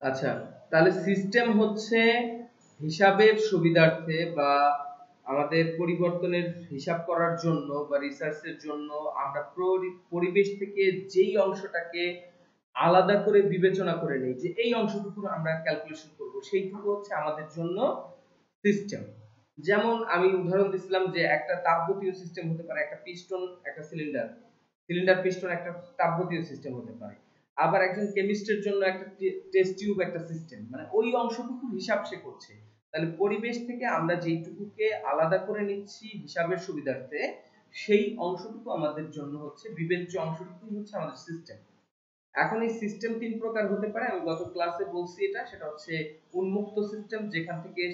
আচ্ছা, তাহলে সিস্টেম হচ্ছে হিসাবের সুবিধার্থে বা আমাদের পরিবর্তনের হিসাব করার জন্য বা রিসার্চের জন্য আমরা পরিবেশ থেকে যেই অংশটাকে আলাদা করে বিবেচনা করে নেই যে এই অংশটুকু আমরা ক্যালকুলেশন করব, সেইটুকু হচ্ছে আমাদের জন্য সিস্টেম। যেমন আমি উদাহরণ দিছিলাম যে একটা তাপগতীয় সিস্টেম হতে পারে একটা পিস্টন একটা সিলিন্ডার, সিলিন্ডার পিস্টন একটা তাপগতীয় সিস্টেম হতে পারে। আবার একজন কেমিস্টের জন্য একটা টেস্ট টিউব একটা সিস্টেম, মানে ওই অংশটুকু হিসাব সে করছে। তাহলে পরিবেশ থেকে আমরা যেইটুকুকে আলাদা করে নিচ্ছি হিসাবের সুবিধার্থে, সেই অংশটুকু আমাদের জন্য হচ্ছে বিবেচ্য অংশটুকু হচ্ছে আমাদের সিস্টেম। এখন এই সিস্টেম তিন প্রকার হতে পারে, আমি গত ক্লাসে বলছি এটা, সেটা হচ্ছে উন্মুক্ত সিস্টেম যেখান থেকে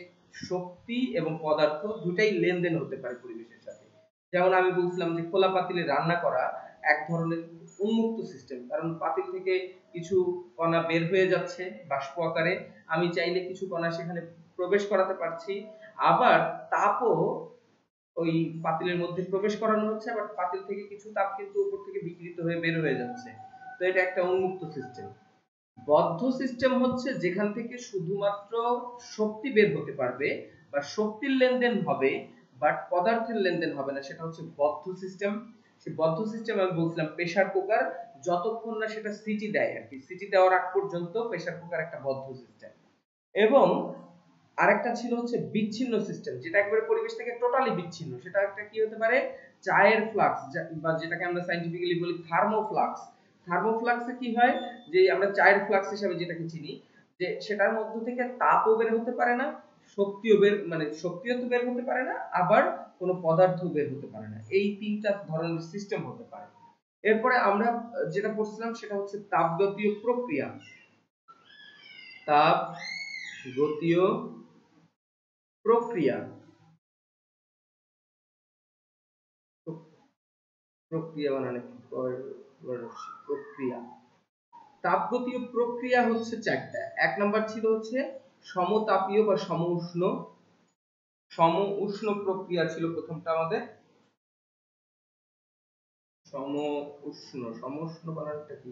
শক্তি এবং পদার্থ দুটাই লেনদেন হতে পারে পরিবেশের সাথে। যেমন আমি বলছিলাম যে খোলা পাতিলে রান্না করা এক ধরনের উন্মুক্ত সিস্টেম, কারণ পাতিল থেকে কিছু কণা বের হয়ে যাচ্ছে বাষ্প আকারে, আমি চাইলে কিছু কণা সেখানে প্রবেশ করাতে পারছি, আবার তাপও ওই পাতিলের মধ্যে প্রবেশ করানো হচ্ছে, আবার পাতিল থেকে কিছু তাপ কিন্তু উপর থেকে বিকৃত হয়ে বের হয়ে যাচ্ছে। তো এটা একটা উন্মুক্ত সিস্টেম। বদ্ধ সিস্টেম হচ্ছে যেখান থেকে শুধুমাত্র শক্তি বের হতে পারবে বা শক্তির লেনদেন হবে, বাট পদার্থের লেনদেন হবে না, সেটা হচ্ছে বদ্ধ সিস্টেম। সেই বদ্ধ সিস্টেম আমি বলছিলাম প্রেসার কুকার, যতক্ষণ না সেটা সিটি দেয় আর কি, সিটি দেওয়ার আগ পর্যন্ত প্রেসার কুকার একটা বদ্ধ সিস্টেম। এবং আরেকটা ছিল হচ্ছে বিচ্ছিন্ন সিস্টেম, যেটা একবারে পরিবেশ থেকে টোটালি বিচ্ছিন্ন। সেটা একটা কি হতে পারে, চায়ের ফ্লাক্স বা যেটাকে আমরা সায়েন্টিফিক্যালি বলি থার্মোফ্লাক্স। থার্মোফ্লাক্সে কি হয় যে আমরা চায়ের ফ্লাক্স হিসেবে যেটাকে চিনি, যে সেটার মধ্য থেকে তাপও বের হতে পারে না, শক্তিও বের মানে শক্তিও তো বের হতে পারে না, আবার কোনো পদার্থ বের হতে পারে না। এই তিনটা ধরনের সিস্টেম হতে পারে। এরপরে আমরা যেটা পড়ছিলাম সেটা হচ্ছে তাপগতীয় প্রক্রিয়া। তাপ গতীয় প্রক্রিয়া, প্রক্রিয়া বানানে কি প্রক্রিয়া। তাপগতীয় প্রক্রিয়া হচ্ছে চারটা। এক নাম্বার ছিল হচ্ছে সমতাপীয় বা সমউষ্ণ। সমউষ্ণ প্রক্রিয়া ছিল প্রথমটা আমাদের। সমউষ্ণ, সমউষ্ণ বানানটা কি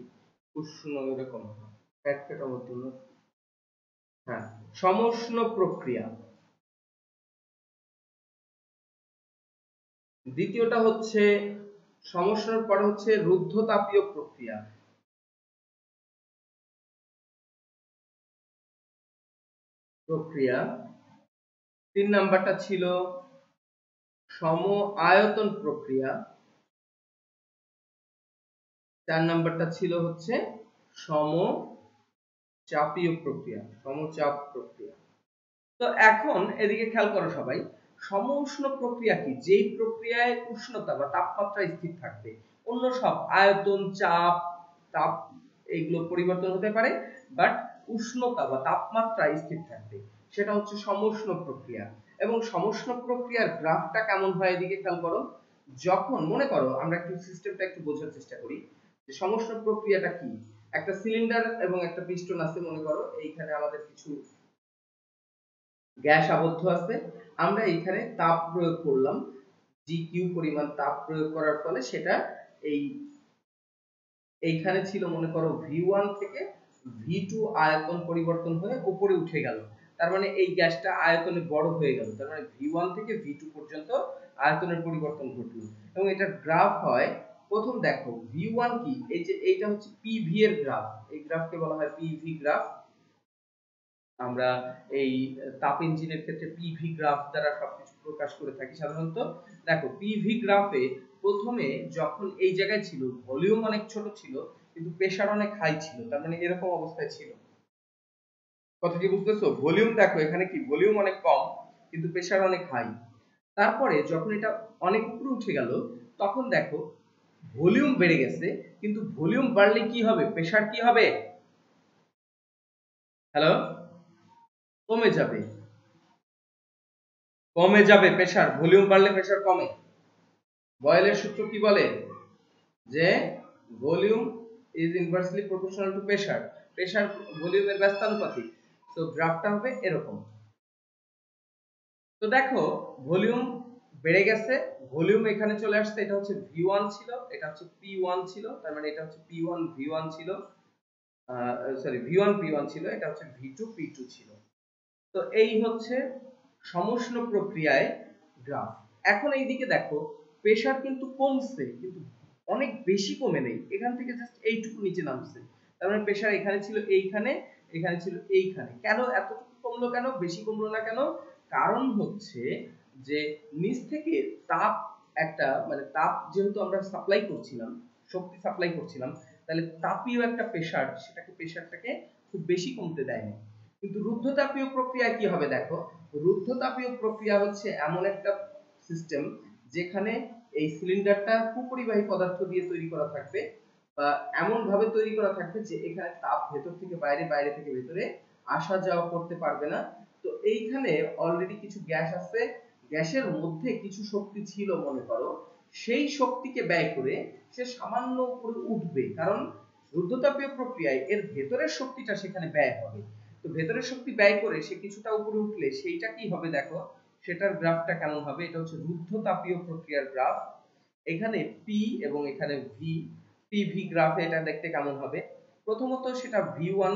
উষ্ণ এরকম একটা মতো না? হ্যাঁ, সমউষ্ণ প্রক্রিয়া। দ্বিতীয়টা হচ্ছে সমউষ্ণের পরে হচ্ছে রুদ্ধতাপীয় প্রক্রিয়া। প্রক্রিয়া। তিন নাম্বারটা ছিল সম আয়তন প্রক্রিয়া। চার নাম্বারটা ছিল হচ্ছে সমচাপীয় প্রক্রিয়া, সমচাপ প্রক্রিয়া। তো এখন এদিকে খেয়াল করো সবাই, সমউষ্ণ প্রক্রিয়া কি, যেই প্রক্রিয়ায় উষ্ণতা বা তাপমাত্রা স্থির থাকবে, অন্য সব আয়তন চাপ তাপ এইগুলো পরিবর্তন হতে পারে, বাট উষ্ণতা বা তাপমাত্রা স্থির থাকবে, সেটা হচ্ছে সমউষ্ণ প্রক্রিয়া। এবং সমউষ্ণ প্রক্রিয়ার গ্রাফটা কেমন হয় এদিকে খেয়াল করো। যখন মনে করো আমরা একটু সিস্টেমটা একটু বোঝার চেষ্টা করি যে সমউষ্ণ প্রক্রিয়াটা কি। একটা সিলিন্ডার এবং একটা পিস্টন আছে, মনে করো এইখানে আমাদের কিছু গ্যাস আবদ্ধ আছে, আমরা এইখানে তাপ প্রয়োগ করলাম, জি কিউ পরিমাণ তাপ প্রয়োগ করার ফলে সেটা এই এইখানে ছিল মনে করো V1 থেকে V2 আয়তন পরিবর্তন হয়ে উপরে উঠে গেল। তার মানে এই গ্যাসটা আয়তনে বড় হয়ে গেল, তার মানে V1 থেকে V2 পর্যন্ত আয়তনের পরিবর্তন ঘটলো। এবং এটার গ্রাফ হয়, প্রথম দেখো V1 কি, এই যে এইটা হচ্ছে PV এর গ্রাফ, এই গ্রাফকে বলা হয় PV গ্রাফ। আমরা এই তাপ ইঞ্জিনের ক্ষেত্রে পিভি গ্রাফ দ্বারা সবকিছু প্রকাশ করে থাকি সাধারণত। দেখো পিভি গ্রাফে প্রথমে যখন এই জায়গায় ছিল ভলিউম অনেক ছোট ছিল কিন্তু প্রেসার অনেক হাই ছিল, তার মানে এরকম অবস্থায় ছিল। কথা কি বুঝতেছো? ভলিউম দেখো এখানে কি ভলিউম অনেক কম কিন্তু প্রেসার অনেক হাই। তারপরে যখন এটা অনেক উপরে উঠে গেল তখন দেখো ভলিউম বেড়ে গেছে, কিন্তু ভলিউম বাড়লে কি হবে, প্রেসার কি হবে, হ্যালো, কমে যাবে। কমে যাবে প্রেসার, ভলিউম বাড়লে প্রেসার কমে। বয়েলের সূত্র কি বলে যে volume is inversely proportional to pressure, pressure ভলিউমের ব্যস্তানুপাতিক। তো গ্রাফটা হবে এরকম। তো দেখো ভলিউম বেড়ে গেছে, ভলিউম এখানে চলে আসছে, এটা হচ্ছে V1 ছিল, এটা হচ্ছে P1 ছিল, তার মানে এটা হচ্ছে P1 V1 ছিল। সরি V1 P1 ছিল, এটা হচ্ছে V2 P2 ছিল। তো এই হচ্ছে সমুষ্ণ প্রক্রিয়ায় গ্রাফ। এখন এইদিকে দেখো প্রেসার কিন্তু কমছে, কিন্তু অনেক বেশি কমে নেই, এখান থেকে জাস্ট এইটুকু নিচে নামছে। তার মানে প্রেসার এখানে ছিল এইখানে, এখানে ছিল এইখানে। কেন এতটুকু কমলো, কেন বেশি কমলো না কেন? কারণ হচ্ছে যে নিচ থেকে তাপ একটা মানে তাপ যেহেতু আমরা সাপ্লাই করছিলাম, শক্তি সাপ্লাই করছিলাম, তাহলে তাপীয় একটা প্রেসার প্রেসারটাকে খুব বেশি কমতে দেয়নি। কিন্তু রুদ্ধতাপীয় প্রক্রিয়ায় কি হবে দেখো, রুদ্ধতাপীয় প্রক্রিয়া হচ্ছে এমন একটা সিস্টেম যেখানে এই সিলিন্ডারটা কুপরিবাহী পদার্থ দিয়ে তৈরি করা থাকবে, বা এমন ভাবে তৈরি করা থাকবে যে এখানে তাপ ভেতর থেকে বাইরে, বাইরে থেকে ভেতরে আসা যাওয়া করতে পারবে না। তো এইখানে অলরেডি কিছু গ্যাস আছে, গ্যাসের মধ্যে কিছু শক্তি ছিল মনে করো, সেই শক্তিকে ব্যয় করে সে সামান্য উপরে উঠবে, কারণ রুদ্ধতাপীয় প্রক্রিয়ায় এর ভেতরের শক্তিটা সেখানে ব্যয় হবে। তো ভেতরের শক্তি ব্যয় করে সে কিছুটা উপরে উঠলে সেইটা কি হবে দেখো, সেটার গ্রাফটা কেমন হবে। এটা হচ্ছে রুদ্ধতাপীয় প্রক্রিয়ার গ্রাফ। এখানে P এবং এখানে V, PV গ্রাফে এটা দেখতে কেমন হবে। প্রথমত সেটা V1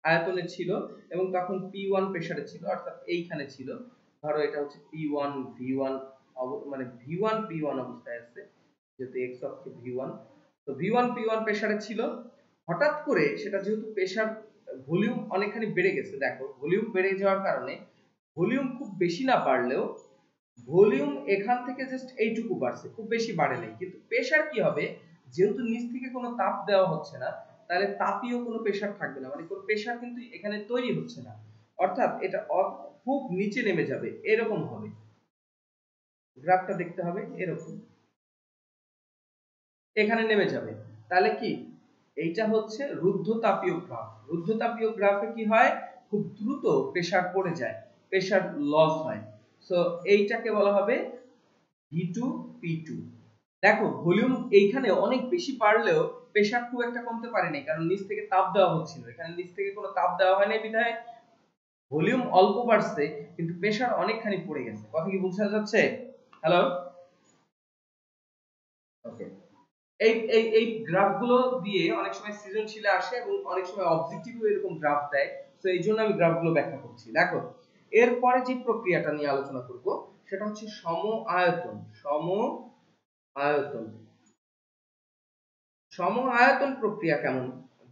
আয়তনে ছিল এবং তখন P1 প্রেসারে ছিল, অর্থাৎ এইখানে ছিল। ধরো এটা হচ্ছে P1 V1, মানে V1 P1 অবস্থায় আছে, যেহেতু x অক্ষে V1। তো V1 P1 প্রেসারে ছিল, হঠাৎ করে সেটা যেহেতু প্রেসার ভলিউম অনেকখানি বেড়ে গেছে, দেখো ভলিউম বেড়ে যাওয়ার কারণে, ভলিউম খুব বেশি না বাড়লেও ভলিউম এখান থেকে জাস্ট এইটুকু বাড়ছে, খুব বেশি বাড়ে নাই। কিন্তু প্রেসার কি হবে, যেহেতু নিচ থেকে কোনো তাপ দেওয়া হচ্ছে না, তাহলে তাপীয় কোনো প্রেসার থাকবে না, মানে কোনো প্রেসার কিন্তু এখানে তৈরি হচ্ছে না, অর্থাৎ এটা খুব নিচে নেমে যাবে, এরকম হবে। গ্রাফটা দেখতে হবে এরকম, এখানে নেমে যাবে। তাহলে কি এইটা হচ্ছে রুদ্ধতাপীয় গ্রাফ। রুদ্ধতাপীয় গ্রাফে কি হয়, খুব দ্রুত প্রেসার পড়ে যায়, প্রেসার লস হয়। সো এইটাকে বলা হবে V2 P2। দেখো ভলিউম এইখানে অনেক বেশি বাড়লেও প্রেসার খুব একটা কমতে পারেনি, কারণ নিচ থেকে তাপ দেওয়া হচ্ছিল, এখানে নিচ থেকে কোনো তাপ দেওয়া হয়নি বিধায় ভলিউম অল্প বাড়ছে, কিন্তু প্রেসার অনেকখানি পড়ে গেছে। কথা কি বোঝা যাচ্ছে? হ্যালো, ওকে। এই এই এই গ্রাফগুলো দিয়ে অনেক সময় সৃজনশীলে আসে এবং অনেক সময় অবজেক্টিভও এরকম গ্রাফ দেয়। তো এই জন্য আমি গ্রাফগুলো ব্যাখ্যা করছি। দেখো এরপরে যে প্রক্রিয়াটা নিয়ে আলোচনা করব সেটা হচ্ছে সম আয়তন। আয়তন সম আয়তন প্রক্রিয়া কেমন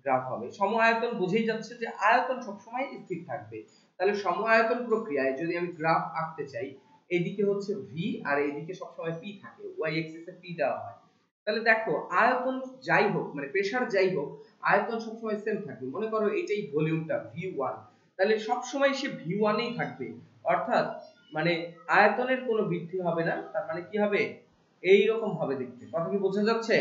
গ্রাফ হবে? সম আয়তন বুঝেই যাচ্ছে যে আয়তন সবসময় স্থির থাকবে। তাহলে সম আয়তন প্রক্রিয়ায় যদি আমি গ্রাফ আঁকতে চাই, এইদিকে হচ্ছে v আর এইদিকে সবসময় p থাকে, y অ্যাক্সিসে p দেওয়া হয়। তাহলে দেখো আয়তন যাই হোক, মানে প্রেসার যাই হোক, আয়তন সবসময় সেম থাকবে। মনে করো এটাই ভলিউমটা v1, তাহলে সবসময় সে v1 এই থাকবে, অর্থাৎ মানে আয়তনের কোনো বৃদ্ধি হবে না। তার মানে কি হবে, এই রকম হবে দেখতে। কথা কি বোঝা যাচ্ছে?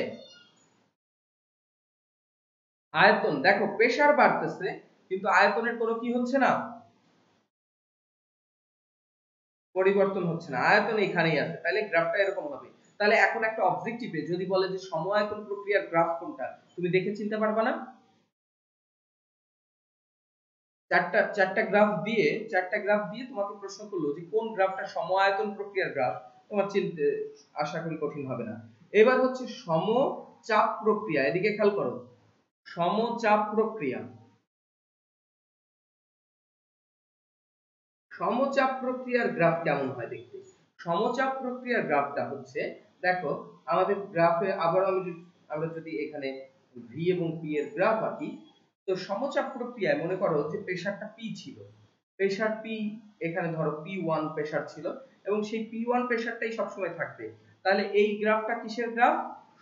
আয়তন দেখো প্রেসার বাড়তেছে, কিন্তু আয়তনের কোনো কি হচ্ছে না, পরিবর্তন হচ্ছে না, আয়তন এখানেই আছে। তাহলে গ্রাফটা এরকম হবে। তাহলে এখন একটা অবজেক্টিভে যদি বলে যে সমআয়তন প্রক্রিয়ার গ্রাফ কোনটা, তুমি দেখে চিনতে পারবা না? চারটা গ্রাফ দিয়ে তোমাকে প্রশ্ন করলো যে কোন গ্রাফটা সমআয়তন প্রক্রিয়ার গ্রাফ, তোমার চিনতে আশা করি কঠিন হবে না। এবার হচ্ছে সমচাপ প্রক্রিয়া, এদিকে খেয়াল করো, সমচাপ প্রক্রিয়া। সমচাপ প্রক্রিয়ার গ্রাফ কেমন হয় দেখতে? সমচাপ প্রক্রিয়ার গ্রাফটা হচ্ছে, দেখো আমাদের গ্রাফে আবার আমরা যদি এখানে v এবং p এর গ্রাফ আঁকি, তো সমচাপ প্রক্রিয়ায় মনে করো যে প্রেসারটা p ছিল, প্রেসার p, এখানে ধরো p1 প্রেসার ছিল এবং সেই p1 প্রেসারটাই সবসময় থাকবে। তাহলে এই গ্রাফটা কিসের গ্রাফ?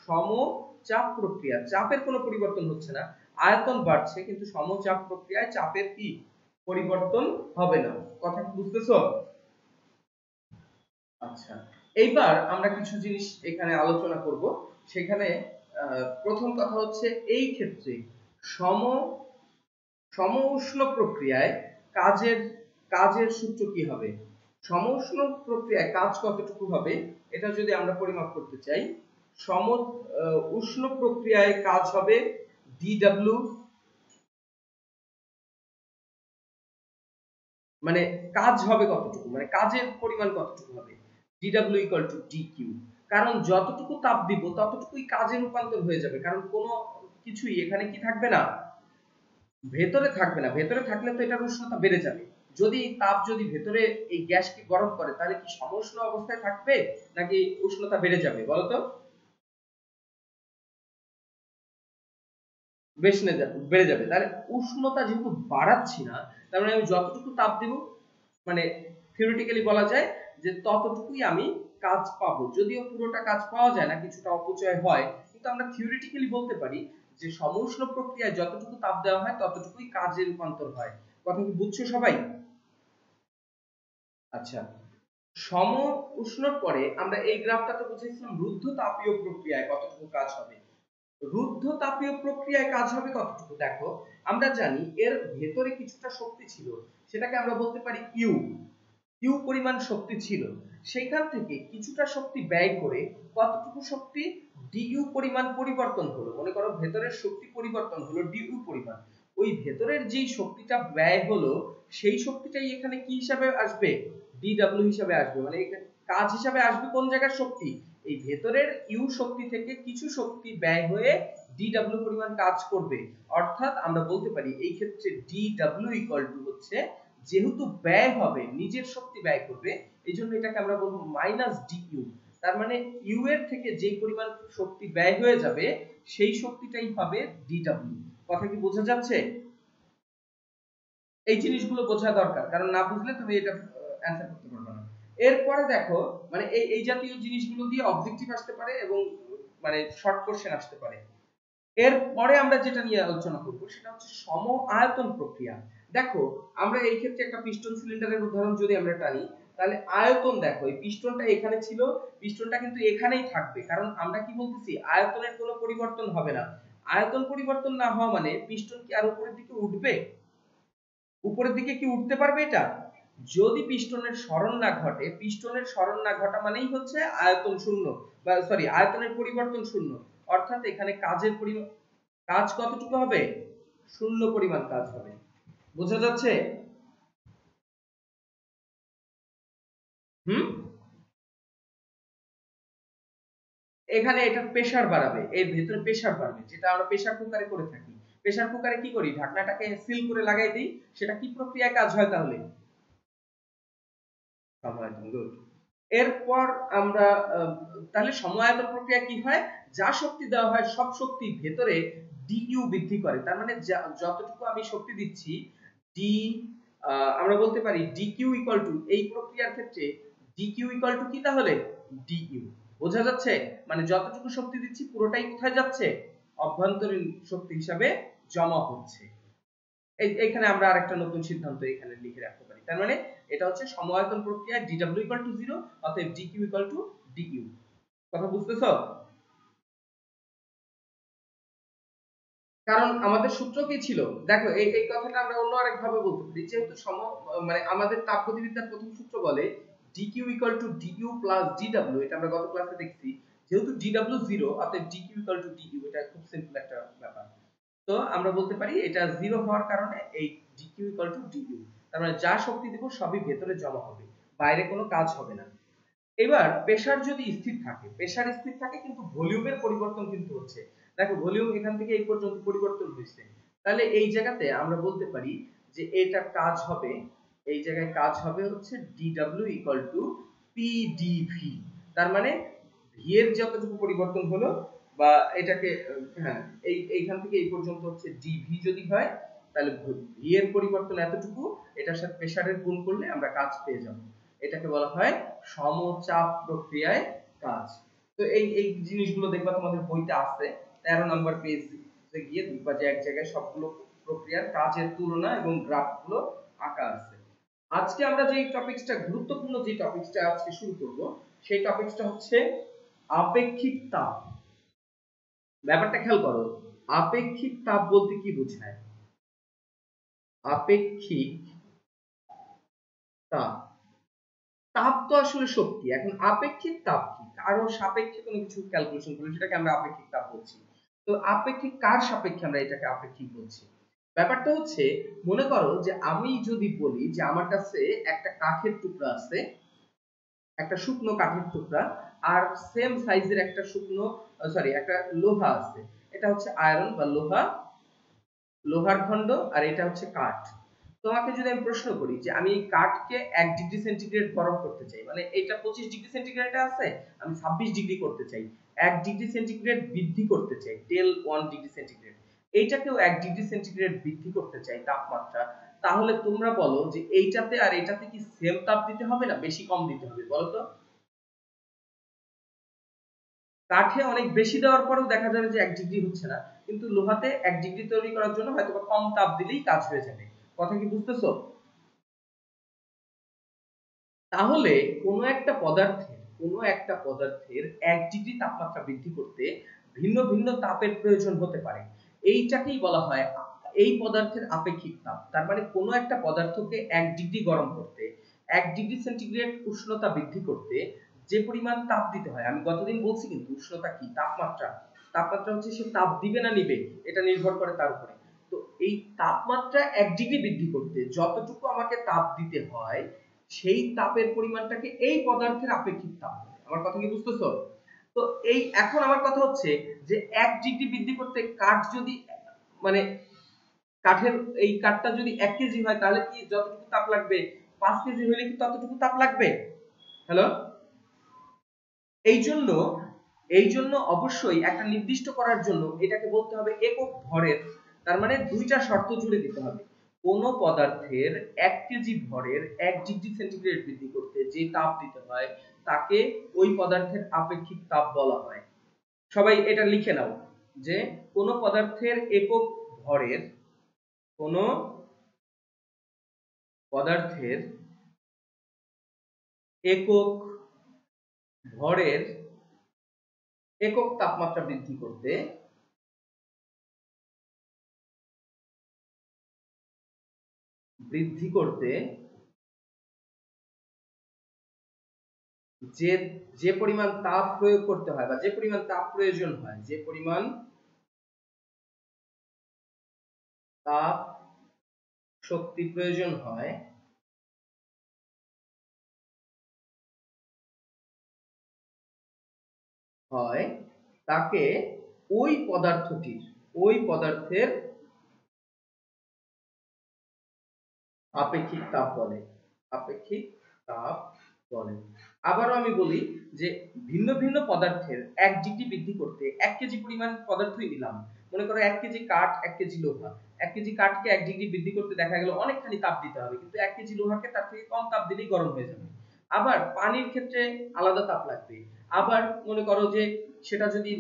সমচাপ প্রক্রিয়া। চাপের কোনো পরিবর্তন হচ্ছে না, আয়তন বাড়ছে, কিন্তু সমচাপ প্রক্রিয়ায় চাপের কি পরিবর্তন হবে না। কথা কি বুঝতেছো? আচ্ছা, এইবার আমরা কিছু জিনিস এখানে আলোচনা করব। সেখানে প্রথম কথা হচ্ছে এই ক্ষেত্রে সম সমউষ্ণ প্রক্রিয়ায় কাজের কাজের সূত্র কি হবে? সমউষ্ণ প্রক্রিয়ায় কাজ কতটুকু হবে এটা যদি আমরা পরিমাপ করতে চাই, সম উষ্ণ প্রক্রিয়ায় কাজ হবে dw, মানে কাজ হবে কতটুকু, মানে কাজের পরিমাণ কতটুকু হবে, dw dq। কারণ যতটুকু তাপ দিব ততটুকুই কাজে রূপান্তর হয়ে যাবে, কারণ কোনো কিছুই এখানে কি থাকবে না, ভেতরে থাকবে না, ভেতরে থাকলে তো এটার উষ্ণতা বেড়ে যাবে। যদি এই তাপ যদি ভেতরে এই গ্যাসকে গরম করে তাহলে কি সমউষ্ণ অবস্থায় থাকবে নাকি উষ্ণতা বেড়ে যাবে বলো তো? বেড়ে যাবে। তাহলে উষ্ণতা যেহেতু বাড়াচ্ছি না, তার মানে আমি যতটুকু তাপ দেব, মানে থিওরিটিক্যালি বলা যায় যে ততটুকুই আমি কাজ পাবো। যদিও পুরোটা কাজ পাওয়া যায় না, কিছুটা অপচয় হয়, কিন্তু আমরা থিওরিটিক্যালি বলতে পারি যে সমউষ্ণ প্রক্রিয়ায় যতটুকু তাপ দেওয়া হয় ততটুকুই কাজে রূপান্তর হয়। কথা কি বুঝছো সবাই? আচ্ছা, সম উষ্ণর পরে আমরা এই গ্রাফটাতে বুঝেছিলাম রুদ্ধ তাপীয় প্রক্রিয়ায় কতটুকু কাজ হবে। রুদ্ধ তাপীয় প্রক্রিয়ায় কাজ হবে কতটুকু দেখো, আমরা জানি এর ভেতরে কিছুটা শক্তি ছিল, সেটাকে আমরা বলতে পারি ইউ। ইউ পরিমাণ শক্তি ছিল, সেখান থেকে কিছুটা শক্তি ব্যয় করে কতটুকু শক্তি ডিইউ পরিমাণ পরিবর্তন হলো। মনে করো ভেতরের শক্তি পরিবর্তন হলো ডিইউ পরিমাণ, ওই ভেতরের যেই শক্তিটা ব্যয় হলো সেই শক্তিটাই এখানে কি হিসাবে আসবে, ডিডব্লিউ হিসাবে আসবে। মানে কাজ হিসাবে আসবে কোন জায়গার শক্তি, এই ভেতরের ইউ শক্তি থেকে কিছু শক্তি ব্যয় হয়ে ডিডব্লিউ পরিমাণ কাজ করবে। অর্থাৎ আমরা বলতে পারি এই ক্ষেত্রে ডিডব্লিউ ইকুয়াল টু হচ্ছে, যেহেতু ব্যয় হবে নিজের শক্তি ব্যয় করবে, এই জন্য এটাকে আমরা বলবো মাইনাস ডিইউ। তার মানে ইউ এর থেকে যে পরিমাণ শক্তি ব্যয় হয়ে যাবে সেই শক্তিটাই হবে ডিডব্লিউ। কথা কি বোঝা যাচ্ছে? এই জিনিসগুলো বোঝা দরকার, কারণ না বুঝলে তুমি এটা অ্যানসার করতে পারবে না। এরপরে দেখো, মানে এই এই জাতীয় জিনিসগুলো দিয়ে অবজেক্টিভ আসতে পারে এবং মানে শর্ট কোশ্চেন আসতে পারে। এরপরে আমরা যেটা নিয়ে আলোচনা করব সেটা হচ্ছে সম আয়তন প্রক্রিয়া। দেখো, আমরা এই ক্ষেত্রে একটা পিস্টন সিলিন্ডারের উদাহরণ যদি আমরা টানি, তাহলে আয়তন দেখো, এই পিস্টনটা এখানে ছিল, পিস্টনটা কিন্তু এখানেই থাকবে, কারণ আমরা কি বলতেছি আয়তনের কোনো পরিবর্তন হবে না। আয়তন পরিবর্তন না হওয়া মানে পিস্টন কি আর উপরের দিকে উঠবে? উপরের দিকে কি উঠতে পারবে এটা? যদি পিস্টনের সরণ না ঘটে, পিস্টনের সরণ না ঘটা মানেই হচ্ছে আয়তন শূন্য, বা সরি আয়তনের পরিবর্তন শূন্য। অর্থাৎ এখানে কাজের পরিমাণ, কাজ কতটুকু হবে, শূন্য পরিমাণ কাজ হবে। বোঝা যাচ্ছে? হুম, এখানে এটা প্রেসার বাড়াবে, এর ভিতরে প্রেসার বাড়বে, যেটা আমরা প্রেসার কুকারে করে থাকি। প্রেসার কুকারে কি করি, ঢাকনাটাকে সিল করে লাগাই দিই, সেটা কি প্রক্রিয়ায় কাজ হয় তাহলে? সমায়তন, গুড। এরপর আমরা তাহলে সমায়তন প্রক্রিয়া কি হয়, যা শক্তি দেওয়া হয় সব শক্তি ভেতরে ডিইউ বৃদ্ধি করে। তার মানে যতটুকু আমি শক্তি দিচ্ছি ডি, আমরা বলতে পারি ডিকিউ ইকুয়াল টু, এই প্রক্রিয়ার ক্ষেত্রে ডিকিউ ইকুয়াল টু কি তাহলে, ডিইউ। বোঝা যাচ্ছে? মানে যতটুকু শক্তি দিচ্ছি পুরোটাই কোথায় যাচ্ছে, অভ্যন্তরীণ শক্তি হিসাবে জমা হচ্ছে। এইখানে আমরা আরেকটা নতুন সিদ্ধান্ত এখানে লিখে রাখতে পারি। তার মানে এটা হচ্ছে সমায়তন প্রক্রিয়া dw = 0, অতএব dq = du। কথা বুঝতেছো? কারণ আমাদের সূত্র কি ছিল, দেখো এই এই কথাটা আমরা অন্য আরেক ভাবে বলতে পারি, যেহেতু মানে আমাদের তাপগতিবিদ্যার প্রথম সূত্র বলে dq = du + dw, এটা আমরা গত ক্লাসে দেখছি। যেহেতু dw 0, অতএব dq = du। এটা খুব সিম্পল একটা ব্যাপার। তো আমরা বলতে পারি এটা 0 হওয়ার কারণে এই dq = du। তার মানে যা শক্তি দেব সবই ভেতরে জমা হবে, বাইরে কোনো কাজ হবে না। এবার প্রেসার যদি স্থির থাকে, প্রেসার স্থির থাকে কিন্তু ভলিউমের পরিবর্তন কিন্তু হচ্ছে। দেখো ভলিউম এখান থেকে এই পর্যন্ত পরিবর্তন হয়েছে, তাহলে এই জায়গাতে আমরা বলতে পারি যে এটা কাজ হবে, এই জায়গায় কাজ হবে হচ্ছে dw = pdv। তার মানে ভি এর যতটুকু পরিবর্তন হলো, বা এটাকে হ্যাঁ, এইখান থেকে এই পর্যন্ত হচ্ছে ডিভি যদি হয়, তাহলে ভি এর পরিবর্তন এতটুকু, এটার সাথে প্রেসারের গুণ করলে আমরা কাজ পেয়ে যাব। এটাকে বলা হয় সমচাপ প্রক্রিয়ায় কাজ। তো এই এই জিনিসগুলো দেখবা তোমাদের বইতে আছে, 13 নম্বর পেজে গিয়ে দেখবা যে এক জায়গায় সবগুলো প্রক্রিয়ার কাজের তুলনা এবং গ্রাফগুলো আঁকা আছে। আজকে আমরা যে টপিকসটা, গুরুত্বপূর্ণ যে টপিকসটা আজকে শুরু করব, সেই টপিকসটা হচ্ছে আপেক্ষিক তাপ। ব্যাপারটা খেয়াল করো, আপেক্ষিক তাপ বলতে কি বোঝায়? আপেক্ষিক তাপ, তাপ তো আসলে শক্তি। এখন আপেক্ষিক তাপ কি, কারো সাপেক্ষে কোনো কিছু ক্যালকুলেশন করলে সেটাকে আমরা আপেক্ষিক তাপ বলছি। তো আপেক্ষিক কার সাপেক্ষে আমরা এটাকে আপেক্ষিক বলছি? ব্যাপারটা হচ্ছে, মনে করো যে আমি যদি বলি যে আমার কাছে একটা কাঠের টুকরা আছে, একটা শুকনো কাঠের টুকরা, আর সেম সাইজের একটা শুকনো, সরি একটা লোহা আছে, এটা হচ্ছে আয়রন বা লোহা, লোহার খন্ড আর এটা হচ্ছে কাঠ। তোমাকে যদি আমি প্রশ্ন করি যে আমি এই কাঠকে 1 ডিগ্রি সেন্টিগ্রেড গরম করতে চাই, মানে এটা 25 ডিগ্রি সেন্টিগ্রেডে আছে, আমি 26 ডিগ্রি করতে চাই, 1 ডিগ্রি সেন্টিগ্রেড বৃদ্ধি করতে চাই, টেল 1 ডিগ্রি সেন্টিগ্রেড, এইটাকেও 1 ডিগ্রি সেন্টিগ্রেড বৃদ্ধি করতে চাই তাপমাত্রা, তাহলে তোমরা বলো যে এইটাতে আর এইটাতে কি সেম তাপ দিতে হবে না বেশি কম দিতে হবে বলো তো? কাঠে অনেক বেশি দেওয়ার পরেও দেখা যাবে যে 1 ডিগ্রি হচ্ছে না, কিন্তু লোহাতে 1 ডিগ্রি তৈরি করার জন্য হয়তো কম তাপ দিলেই কাজ হয়ে যাবে। কথা কি বুঝতেছো? তাহলে কোনো একটা পদার্থের 1 ডিগ্রি তাপমাত্রা বৃদ্ধি করতে ভিন্ন ভিন্ন তাপের প্রয়োজন হতে পারে। এইটাকেই বলা হয় এই পদার্থের আপেক্ষিক তাপ। তার মানে কোনো একটা পদার্থকে 1 ডিগ্রি গরম করতে, 1 ডিগ্রি সেন্টিগ্রেড উষ্ণতা বৃদ্ধি করতে যে পরিমাণ তাপ দিতে হয়, আমি গতদিন বলছি কিন্তু উষ্ণতা কি, তাপমাত্রা। তাপমাত্রা হচ্ছে সে তাপ দিবে না নিবে, এটা নির্ভর করে তার উপরে। তো এই তাপমাত্রা 1 ডিগ্রি বৃদ্ধি করতে যতটুকু আমাকে তাপ দিতে হয়, সেই তাপের পরিমাণটাকে এই পদার্থের আপেক্ষিক তাপ বলে। আমার কথা কি বুঝতেছো? তো এই এখন আমার কথা হচ্ছে যে 1 ডিগ্রি বৃদ্ধি করতে কাঠ যদি, মানে কাঠের এই কাঠটা যদি 1 কেজি হয় তাহলে কি যতটুকু তাপ লাগবে 5 কেজি হলে কি ততটুকু তাপ লাগবে? হ্যালো? এইজন্য এইজন্য অবশ্যই একটা নির্দিষ্ট করার জন্য এটাকে বলতে হবে একক ভরের। তার মানে দুইটা শর্ত জুড়ে দিতে হবে। কোন পদার্থের 1 কেজি ভরের 1 ডিগ্রি সেন্টিগ্রেড বৃদ্ধি করতে যে তাপ দিতে হয় তাকে ওই পদার্থের আপেক্ষিক তাপ বলা হয়। সবাই এটা লিখে নাও যে কোন পদার্থের একক ভরের, কোন পদার্থের একক ভরের একক তাপমাত্রা বৃদ্ধি করতে যে যে পরিমাণ তাপ প্রয়োগ করতে হয় বা যে পরিমাণ তাপ প্রয়োজন হয়, যে পরিমাণ তাপ শক্তি প্রয়োজন হয়, তাকে ওই পদার্থের আপেক্ষিক তাপ বলে। আপেক্ষিক তাপ বলে। আবারও আমি বলি যে ভিন্ন ভিন্ন পদার্থের 1 ডিগ্রি বৃদ্ধি করতে 1 কেজি পরিমাণ পদার্থই নিলাম, মনে করো 1 কেজি কাঠ 1 কেজি লোহা, 1 কেজি কাঠকে 1 ডিগ্রি বৃদ্ধি করতে দেখা গেল অনেকখানি তাপ দিতে হবে, কিন্তু 1 কেজি লোহাকে তার থেকে কম তাপ দিলেই গরম হয়ে যাবে। আবার পানির ক্ষেত্রে আলাদা তাপ লাগবে। আবার মনে করো যে সেটা যদি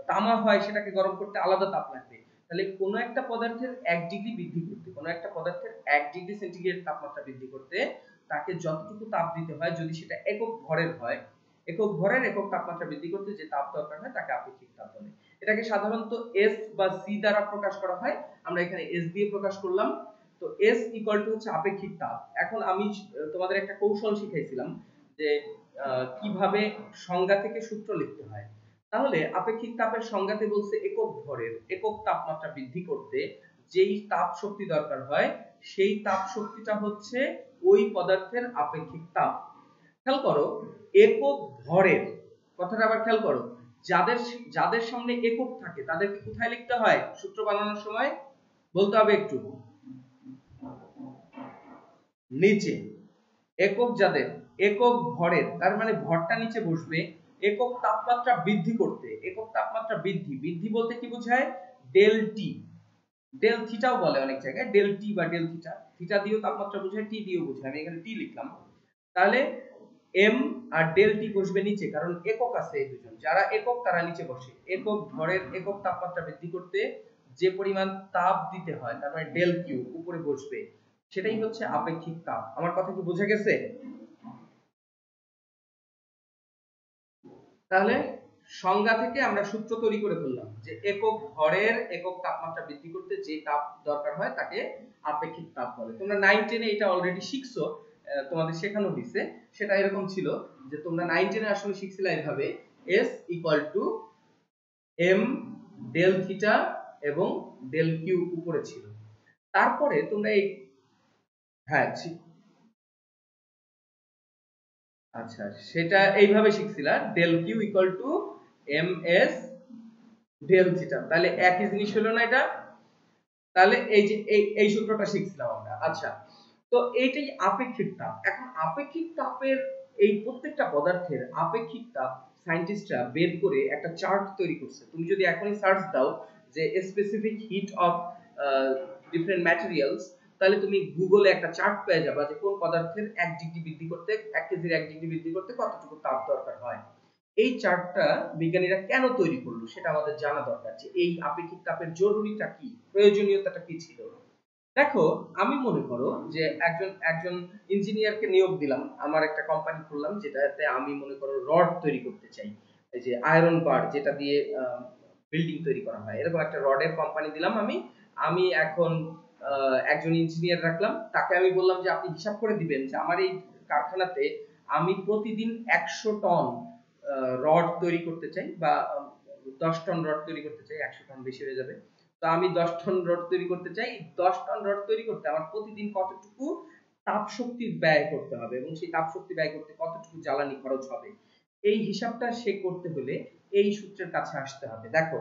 তামা হয় সেটাকে গরম করতে আলাদা তাপ লাগবে। তাহলে কোন একটা পদার্থের 1 ডিগ্রি বৃদ্ধি করতে, কোন একটা পদার্থের 1 ডিগ্রি সেন্টিগ্রেড তাপমাত্রা বৃদ্ধি করতে তাকে যতটুকু তাপ দিতে হয়, যদি সেটা একক ভরের হয়, একক ভরের একক তাপমাত্রা বৃদ্ধি করতে যে তাপ দরকার হয় তাকে আপেক্ষিক তাপ বলে। এটাকে সাধারণত এস বা সি দ্বারা প্রকাশ করা হয়, আমরা এখানে এস দিয়ে প্রকাশ করলাম। তো এস ইকুয়াল টু হচ্ছে আপেক্ষিক তাপ। এখন আমি তোমাদের একটা কৌশল শিখাইছিলাম যে কিভাবে সংজ্ঞা থেকে সূত্র লিখতে হয়। তাহলে আপেক্ষিক তাপের সংজ্ঞাতে বলছে একক ভরের একক তাপমাত্রা বৃদ্ধি করতে যেই তাপ শক্তি দরকার হয় সেই তাপ শক্তিটা হচ্ছে ওই পদার্থের আপেক্ষিক তাপ। খেয়াল করো একক ভরের কথাটা আবার খেয়াল করো, যাদের যাদের সামনে একক থাকে তাদেরকে কোথায় লিখতে হয় সূত্র বানানোর সময়? বলতে হবে একটু নিচে। একক যাদের একক ভরের, তার মানে ভরটা নিচে বসবে। একক তাপমাত্রা বৃদ্ধি করতে, একক তাপমাত্রা বৃদ্ধি, বৃদ্ধি বলতে কি বোঝায়? ডেল টি, ডেল থিটাও বলে অনেক জায়গায়, ডেল টি বা ডেল থিটা, থিটা দিয়েও তাপমাত্রা বোঝায়, টি দিয়েও বোঝায়, আমি এখানে টি লিখলাম। তাহলে এম আর ডেল টি বসবে নিচে, কারণ একক আছে এই দুজন, যারা একক তারা নিচে বসে। একক ভরের একক তাপমাত্রা বৃদ্ধি করতে যে পরিমাণ তাপ দিতে হয় তার মানে ডেল কিউ উপরে বসবে, সেটাই হচ্ছে আপেক্ষিক তাপ। আমার কথা কি বোঝা গেছে? তাহলে সংজ্ঞা থেকে আমরা সূত্র তৈরি করে ফেললাম যে একক ভরের একক তাপমাত্রা বৃদ্ধি করতে যে তাপ দরকার হয় তাকে আপেক্ষিক তাপ বলে। তোমরা 9 10 এ এটা অলরেডি শিখছো, তোমাদের শেখানো হয়েছে। সেটা এরকম ছিল যে তোমরা 9 10 এ আসলে শিখছিলা এভাবে S equal to m del theta এবং ডেল কিউ উপরে ছিল। তারপরে তোমরা এই, হ্যাঁ আচ্ছা সেটা এইভাবে শিখছিলা del Q equal to M S del theta, তাহলে একই জিনিস হলো না এটা? তাহলে এই যে এই সূত্রটা শিখছিলাম আমরা। আচ্ছা, তো এইটাই আপেক্ষিক তাপ। এখন আপেক্ষিক তাপের এই প্রত্যেকটা পদার্থের আপেক্ষিক তাপ সায়েন্টিস্টরা বের করে একটা চার্ট তৈরি করছে। তুমি যদি এখনই সার্চ দাও যে specific heat of different materials, তাহলে তুমি গুগলে একটা চার্ট পেয়ে যাবে যে কোন পদার্থের 1 ডিগ্রি বৃদ্ধি করতে 1 কেজির 1 ডিগ্রি বৃদ্ধি করতে কতটুকু তাপ দরকার হয়। এই চার্টটা বিজ্ঞানীরা কেন তৈরি করলো সেটা আমাদের জানা দরকার, যে এই আপেক্ষিক তাপের জরুরিটা কি, প্রয়োজনীয়তাটা কি ছিল। দেখো, আমি মনে করো যে একজন একজন ইঞ্জিনিয়ারকে নিয়োগ দিলাম, আমার একটা কোম্পানি খুললাম যেটাতে আমি মনে করো রড তৈরি করতে চাই, এই যে আয়রন বার যেটা দিয়ে বিল্ডিং তৈরি করা হয়, এরকম একটা রডের কোম্পানি দিলাম আমি। আমি এখন একজন ইঞ্জিনিয়ার রাখলাম, তাকে আমি বললাম যে আপনি হিসাব করে দিবেন যে আমার এই কারখানাতে আমি প্রতিদিন 100 টন রড তৈরি করতে চাই, বা 10 টন রড তৈরি করতে চাই, 100 টন বেশি হয়ে যাবে। তো আমি 10 টন রড তৈরি করতে চাই, 10 টন রড তৈরি করতে আমার প্রতিদিন কতটুকু তাপ শক্তি ব্যয় করতে হবে, এবং সেই তাপ শক্তি ব্যয় করতে কতটুকু জ্বালানি খরচ হবে, এই হিসাবটা সে করতে হলে এই সূত্রের কাছে আসতে হবে। দেখো,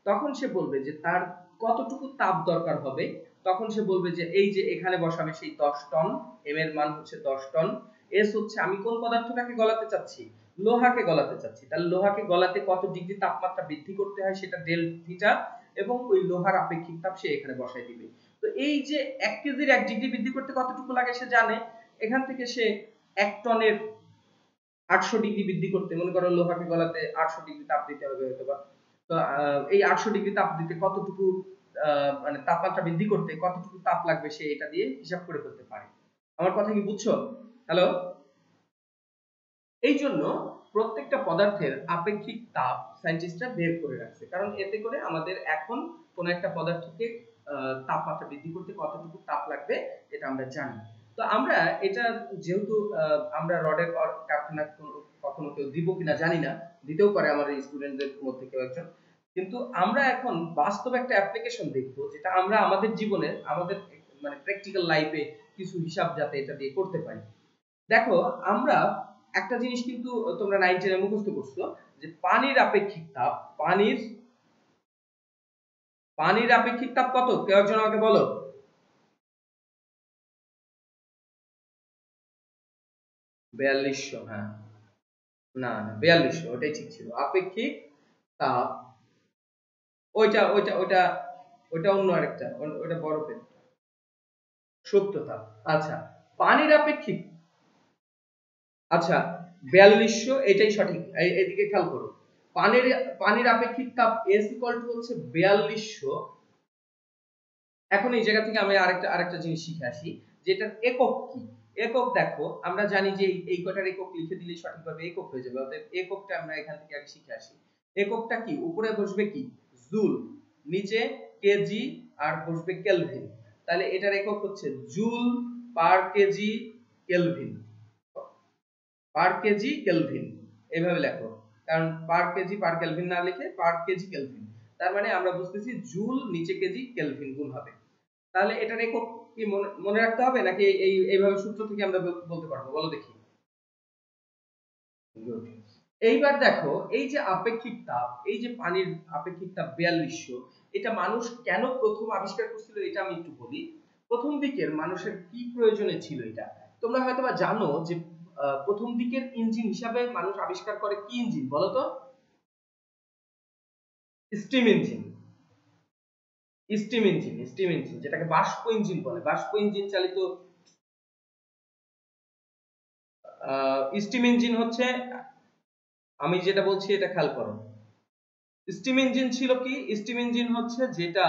তখন সে বলবে যে তার কতটুকু তাপ দরকার হবে, তখন সে বলবে যে এই যে এখানে বসাবে সেই 10 টন, এম এর মান হচ্ছে 10 টন, এস হচ্ছে আমি কোন পদার্থটাকে গলাতে চাচ্ছি, লোহাকে গলাতে চাচ্ছি, তাহলে লোহাকে গলাতে কত ডিগ্রি তাপমাত্রা বৃদ্ধি করতে হয় সেটা ডেল থিটা, এবং ওই লোহার আপেক্ষিক তাপ সে এখানে বসায় দিবে। তো এই যে 1 কেজির 1 ডিগ্রি বৃদ্ধি করতে কতটুকু লাগে সে জানে, এখান থেকে সে 1 টনের 800 ডিগ্রি বৃদ্ধি করতে, মনে করো লোহাকে গলাতে 800 ডিগ্রি তাপ দিতে হবে হয়তোবা, তো এই 800 ডিগ্রি তাপ দিতে কতটুকু মানে তাপমাত্রা বৃদ্ধি করতে কতটুকু তাপ লাগবে সে এটা দিয়ে হিসাব করে ফেলতে পারে। আমার কথা কি বুঝছো? হ্যালো? এই জন্য প্রত্যেকটা পদার্থের আপেক্ষিক তাপ সায়েন্টিস্টরা বের করে রাখছে, কারণ এতে করে আমাদের এখন কোন একটা পদার্থকে তাপমাত্রা বৃদ্ধি করতে কতটুকু তাপ লাগবে এটা আমরা জানি। তো আমরা এটা যেহেতু আমরা রডের কারখানা কখনো কেউ দিব কিনা জানি না, দিতেও পারে আমাদের স্টুডেন্টদের মধ্যে কেউ একজন, কিন্তু আমরা এখন বাস্তব একটা অ্যাপ্লিকেশন দেখবো যেটা আমরা আমাদের জীবনে আমাদের মানে প্র্যাকটিক্যাল লাইফে কিছু হিসাব যাতে এটা দিয়ে করতে পারি। দেখো, আমরা একটা জিনিস কিন্তু তোমরা 9 10 মুখস্থ করছো, যে পানির আপেক্ষিক তাপ, পানির আপেক্ষিক তাপ কত, কেউ একজন আমাকে বলো। 4200, হ্যাঁ, না না 4200 ওটাই ঠিক ছিল আপেক্ষিক তাপ। ওইটা ওইটা ওইটা ওইটা অন্য আরেকটা, ওইটা বরফের সুপ্ত তাপ। আচ্ছা, পানির আপেক্ষিক, আচ্ছা 4200 এটাই সঠিক, এইদিকে খেয়াল করো। পানির পানির আপেক্ষিক তাপ S হচ্ছে 4200। এখন এই জায়গা থেকে আমি আরেকটা জিনিস শিখে আসি, যেটার একক কি। একক দেখো, আমরা জানি যে এই কটার একক লিখে দিলে সঠিকভাবে একক হয়ে যাবে, অতএব এককটা আমরা এখান থেকে আগে শিখে আসি। এককটা কি, উপরে বসবে কি জুল, নিচে কেজি, আর বসবে কেলভিন। তাহলে এটার একক হচ্ছে জুল পার কেজি কেলভিন, পার কেজি কেলভিন, এইভাবে লেখো, কারণ পার কেজি পার কেলভিন না লিখে পার কেজি কেলভিন, তার মানে আমরা বুঝতেছি জুল নিচে কেজি কেলভিন গুণ হবে। তাহলে এটার একক কি মনে রাখতে হবে, নাকি এইভাবে সূত্র থেকে আমরা বলতে পারবো, বলো দেখি। এইবার দেখো, এই যে আপেক্ষিক তাপ, এই যে পানির আপেক্ষিক তাপ 4200, এটা মানুষ কেন প্রথম আবিষ্কার করছিল এটা আমি একটু বলি। প্রথম দিকের মানুষের কি প্রয়োজনে ছিল এটা, তোমরা হয়তোবা জানো যে প্রথম দিকের ইঞ্জিন হিসাবে মানুষ আবিষ্কার করে কি ইঞ্জিন বলো তো? Steam engine. স্টিম ইঞ্জিন যেটাকে বাষ্প ইঞ্জিন বলে, বাষ্প ইঞ্জিন চালিত স্টিম ইঞ্জিন হচ্ছে, আমি যেটা বলছি এটা খেয়াল করো। স্টিম ইঞ্জিন ছিল কি, স্টিম ইঞ্জিন হচ্ছে যেটা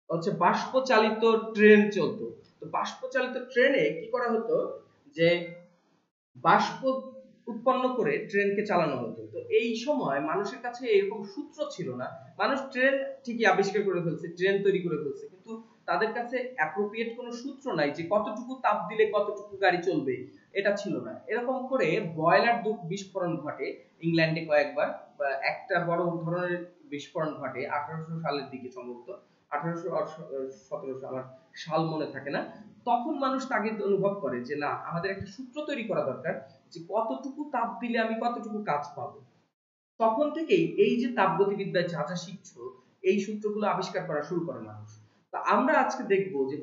হচ্ছে বাষ্প চালিত ট্রেন চলতো। তো বাষ্প চালিত ট্রেনে কি করা হতো, যে বাষ্প উৎপন্ন করে ট্রেনকে চালানো হতো। তো এই সময় মানুষের কাছে এরকম সূত্র ছিল না, মানুষ ট্রেন ঠিকই আবিষ্কার করে ফেলছে, ট্রেন তৈরি করে ফেলছে, কিন্তু তাদের কাছে অ্যাপ্রোপ্রিয়েট কোনো সূত্র নাই যে কতটুকু তাপ দিলে কতটুকু গাড়ি চলবে, এটা ছিল না। এরকম করে বয়লার বিস্ফোরণ ঘটে ইংল্যান্ডে কয়েকবার, বা একটা বড় ধরনের বিস্ফোরণ ঘটে 1800 সালের দিকে, সম্ভবত 1800 1700, আমার সাল মনে থাকে না। তখন মানুষ তাগিদ অনুভব করে যে না, আমাদের একটা সূত্র তৈরি করা দরকার যে কতটুকু তাপ দিলে আমি কতটুকু কাজ পাবো। তখন থেকেই এই যে তাপগতিবিদ্যায় যা যা শিখছো, এই সূত্রগুলো আবিষ্কার করা শুরু করে মানুষ। তো আমরা আজকে দেখব যে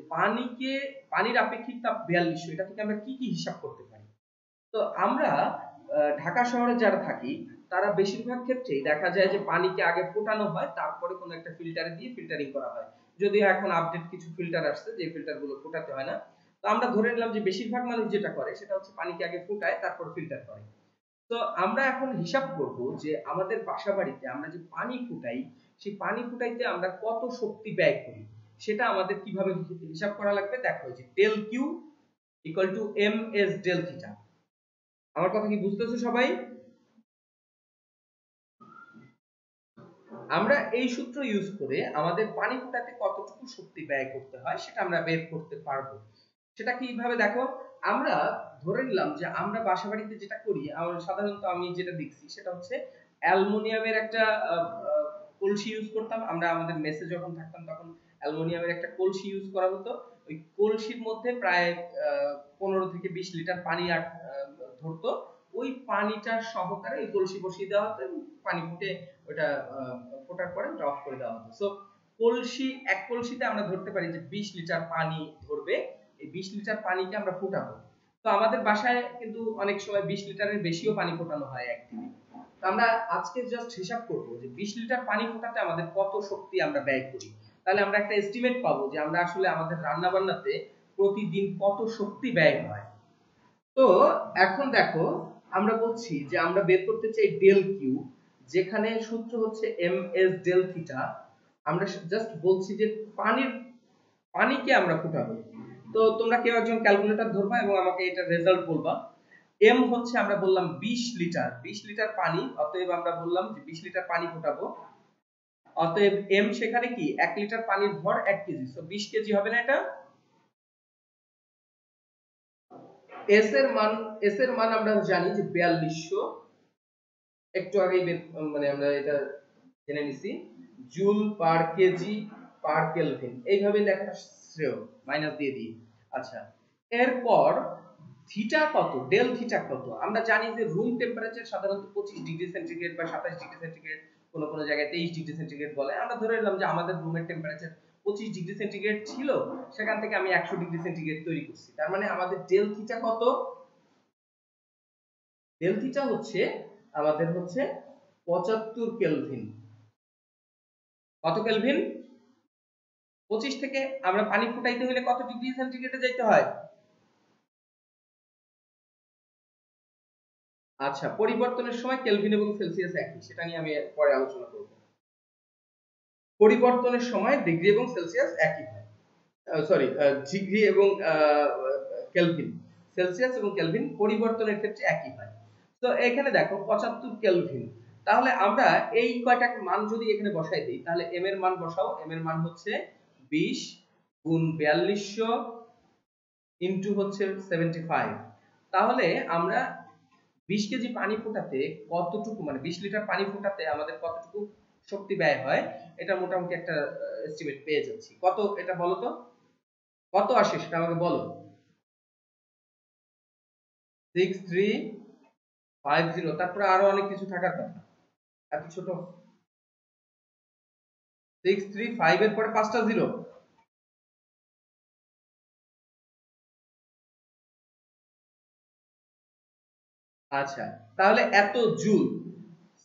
পানির আপেক্ষিক তাপ 4200, এটা থেকে আমরা কি কি হিসাব করতে পারি। তো আমরা ঢাকা শহরে যারা থাকি তারা বেশিরভাগ ক্ষেত্রেই দেখা যায় যে পানিকে আগে ফোটানো হয়, তারপরে কোনো একটা ফিল্টারে দিয়ে ফিল্টারিং করা হয়। যদিও এখন আপডেট কিছু ফিল্টার আসছে যে ফিল্টারগুলো ফোটাতে হয় না। তো আমরা ধরে নিলাম যে বেশিরভাগ মানুষ যেটা করে সেটা হচ্ছে পানিকে আগে ফোটায় তারপর ফিল্টার করে। তো আমরা এখন হিসাব করব যে আমাদের বাসাবাড়িতে আমরা যে পানি ফুটাই, সেই পানি ফুটাইতে আমরা কত শক্তি ব্যয় করি, সেটা আমাদের কিভাবে হিসাব করা লাগবে। দেখো যে del Q equal to M S del theta. আমার কথা কি বুঝতেছো সবাই? আমরা এই সূত্র ইউজ করে আমাদের পানি ফুটাতে কতটুকু শক্তি ব্যয় করতে হয় সেটা আমরা বের করতে পারবো। সেটা কিভাবে দেখো, আমরা ধরে নিলাম যে আমরা বাসাবাড়িতে যেটা করি, সাধারণত আমি যেটা দেখছি সেটা হচ্ছে অ্যালুমিনিয়ামের একটা কলসি ইউজ করতাম। আমরা আমাদের মেসে যখন থাকতাম তখন অ্যালুমিনিয়ামের একটা কলসি ইউজ করা হতো। ওই কলসির মধ্যে প্রায় 15 থেকে 20 লিটার পানি ধরতো। ওই পানিটা সহকারে ওই কলসি বসিয়ে দেওয়া হতো এবং পানি ফুটে ওটা ফোটার পরে ওটা অফ করে দেওয়া হতো। সো এক কলসিতে আমরা ধরতে পারি যে 20 লিটার পানি ধরবে। এই 20 লিটার পানিকে আমরা ফোটাবো। তো আমাদের বাসায় কিন্তু অনেক সময় 20 লিটারের বেশিও পানি ফোটানো হয় একদিনে। তো আমরা আজকে জাস্ট হিসাব করব যে 20 লিটার পানি ফোটাতে আমাদের কত শক্তি আমরা ব্যয় করি। তাহলে আমরা একটা এস্টিমেট পাবো যে আমরা আসলে আমাদের রান্না বান্নাতে প্রতিদিন কত শক্তি ব্যয় হয়। তো এখন দেখো, আমরা বলছি যে আমরা বের করতে চাই ডেল কিউ, যেখানে সূত্র হচ্ছে এম এস ডেল থিটা। আমরা জাস্ট বলছি যে পানিকে আমরা ফুটাবো। তো তোমরা কেউ একজন ক্যালকুলেটর ধরবা এবং আমাকে এটা রেজাল্ট বলবা। এম হচ্ছে আমরা বললাম 20 লিটার, 20 লিটার পানি, অতএব আমরা বললাম যে 20 লিটার পানি ফোটাবো। অতএব এম সেখানে কি 1 লিটার পানির ভর 1 কেজি, সো 20 কেজি হবে না এটা। এস এর মান আমরা জানি যে 4200, একটু আগেই মানে আমরা এটা জেনে নিছি, joule per KG per kelvin, এইভাবে লেখা শ্রেয়, মাইনাস দিয়ে দিই। আচ্ছা, এরপর থিটা কত, ডেল থিটা কত। আমরা জানি যে রুম টেম্পারেচার সাধারণত 25 ডিগ্রি সেন্টিগ্রেড বা 27 ডিগ্রি সেন্টিগ্রেড, কোন কোন জায়গায় 23 ডিগ্রি সেন্টিগ্রেড বলে। আমরা ধরে নিলাম যে আমাদের রুমের টেম্পারেচার 25 ডিগ্রি সেন্টিগ্রেড ছিল, সেখান থেকে আমি 100 ডিগ্রি সেন্টিগ্রেড তৈরি করছি। তার মানে আমাদের ডেল থিটা কত? ডেল থিটা হচ্ছে আমাদের হচ্ছে 75 কেলভিন। কত কেলভিন? 25 থেকে আমরা পানি ফুটাইতে হলে কত ডিগ্রি সেন্টিগ্রেডে যাইতে হয়? আচ্ছা, পরিবর্তনের সময় কেলভিন এবং সেলসিয়াস একই, সেটা নিয়ে আমি পরে আলোচনা করব। পরিবর্তনের সময় ডিগ্রি এবং সেলসিয়াস একই হয়, সরি, ডিগ্রি এবং কেলভিন, সেলসিয়াস এবং কেলভিন পরিবর্তনের ক্ষেত্রে একই হয়। তো এখানে দেখো 75 কেলভিন, তাহলে আমরা এই কয়টা মান যদি এখানে বসাই দিই, তাহলে এম এর মান বসাও। এম এর মান হচ্ছে 20 গুণ 4200 ইনটু হচ্ছে 75। তাহলে আমরা 20 কেজি পানি ফোটাতে কতটুকু, মানে 20 লিটার পানি ফোটাতে আমাদের কতটুকু শক্তি ব্যয় হয়, এটা মোটামুটি একটা এস্টিমেট পেয়ে যাচ্ছি। কত এটা বলো তো, কত আসে সেটা আমাকে বলো। 6350, তারপরে আরো অনেক কিছু থাকার কথা, এত ছোট। 635 এর পরে 5টা জিরো। আচ্ছা, তাহলে এত জুল।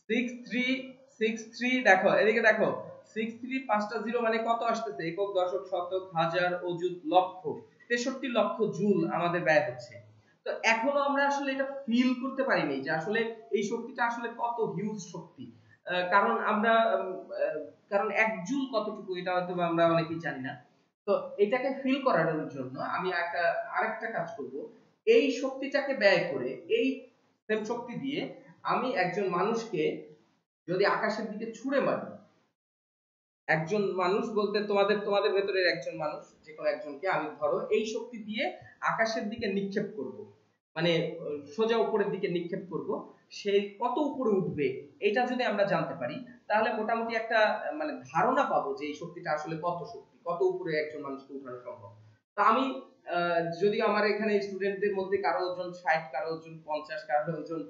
6363, দেখো এদিকে দেখো, 63 5টা জিরো মানে কত আসতেছে? একক, দশক, শতক, হাজার, অযুত, লক্ষ, 63 লক্ষ জুল আমাদের ব্যয় হচ্ছে। তো এখনো আমরা আসলে এটা ফিল করতে পারিনি যে আসলে এই শক্তিটা আসলে কত হিউজ শক্তি। কারণ আমরা কারণ 1 জুল কতটুকু এটা হয়তো আমরা অনেকেই জানি না। তো এটাকে ফিল করানোর জন্য আমি আরেকটা কাজ করব। এই শক্তিটাকে ব্যয় করে, এই সেম শক্তি দিয়ে আমি একজন মানুষকে যদি আকাশের দিকে ছুঁড়ে মারি, একজন মানুষ বলতে তোমাদের তোমাদের ভেতরের একজন মানুষ, যে কোনো একজনকে আমি ধরো এই শক্তি দিয়ে আকাশের দিকে নিক্ষেপ করব, মানে সোজা উপরের দিকে নিক্ষেপ করব, সে কত উপরে উঠবে এটা যদি আমরা জানতে পারি, তাহলে মোটামুটি একটা মানে ধারণা পাবো যে এই শক্তিটা আসলে কত শক্তি, কত উপরে একজন মানুষকে উঠানো সম্ভব। তা আমি যদি আমার এখানে স্টুডেন্টদের মধ্যে কারো ওজন 60, কারো ওজন 50, কারো ওজন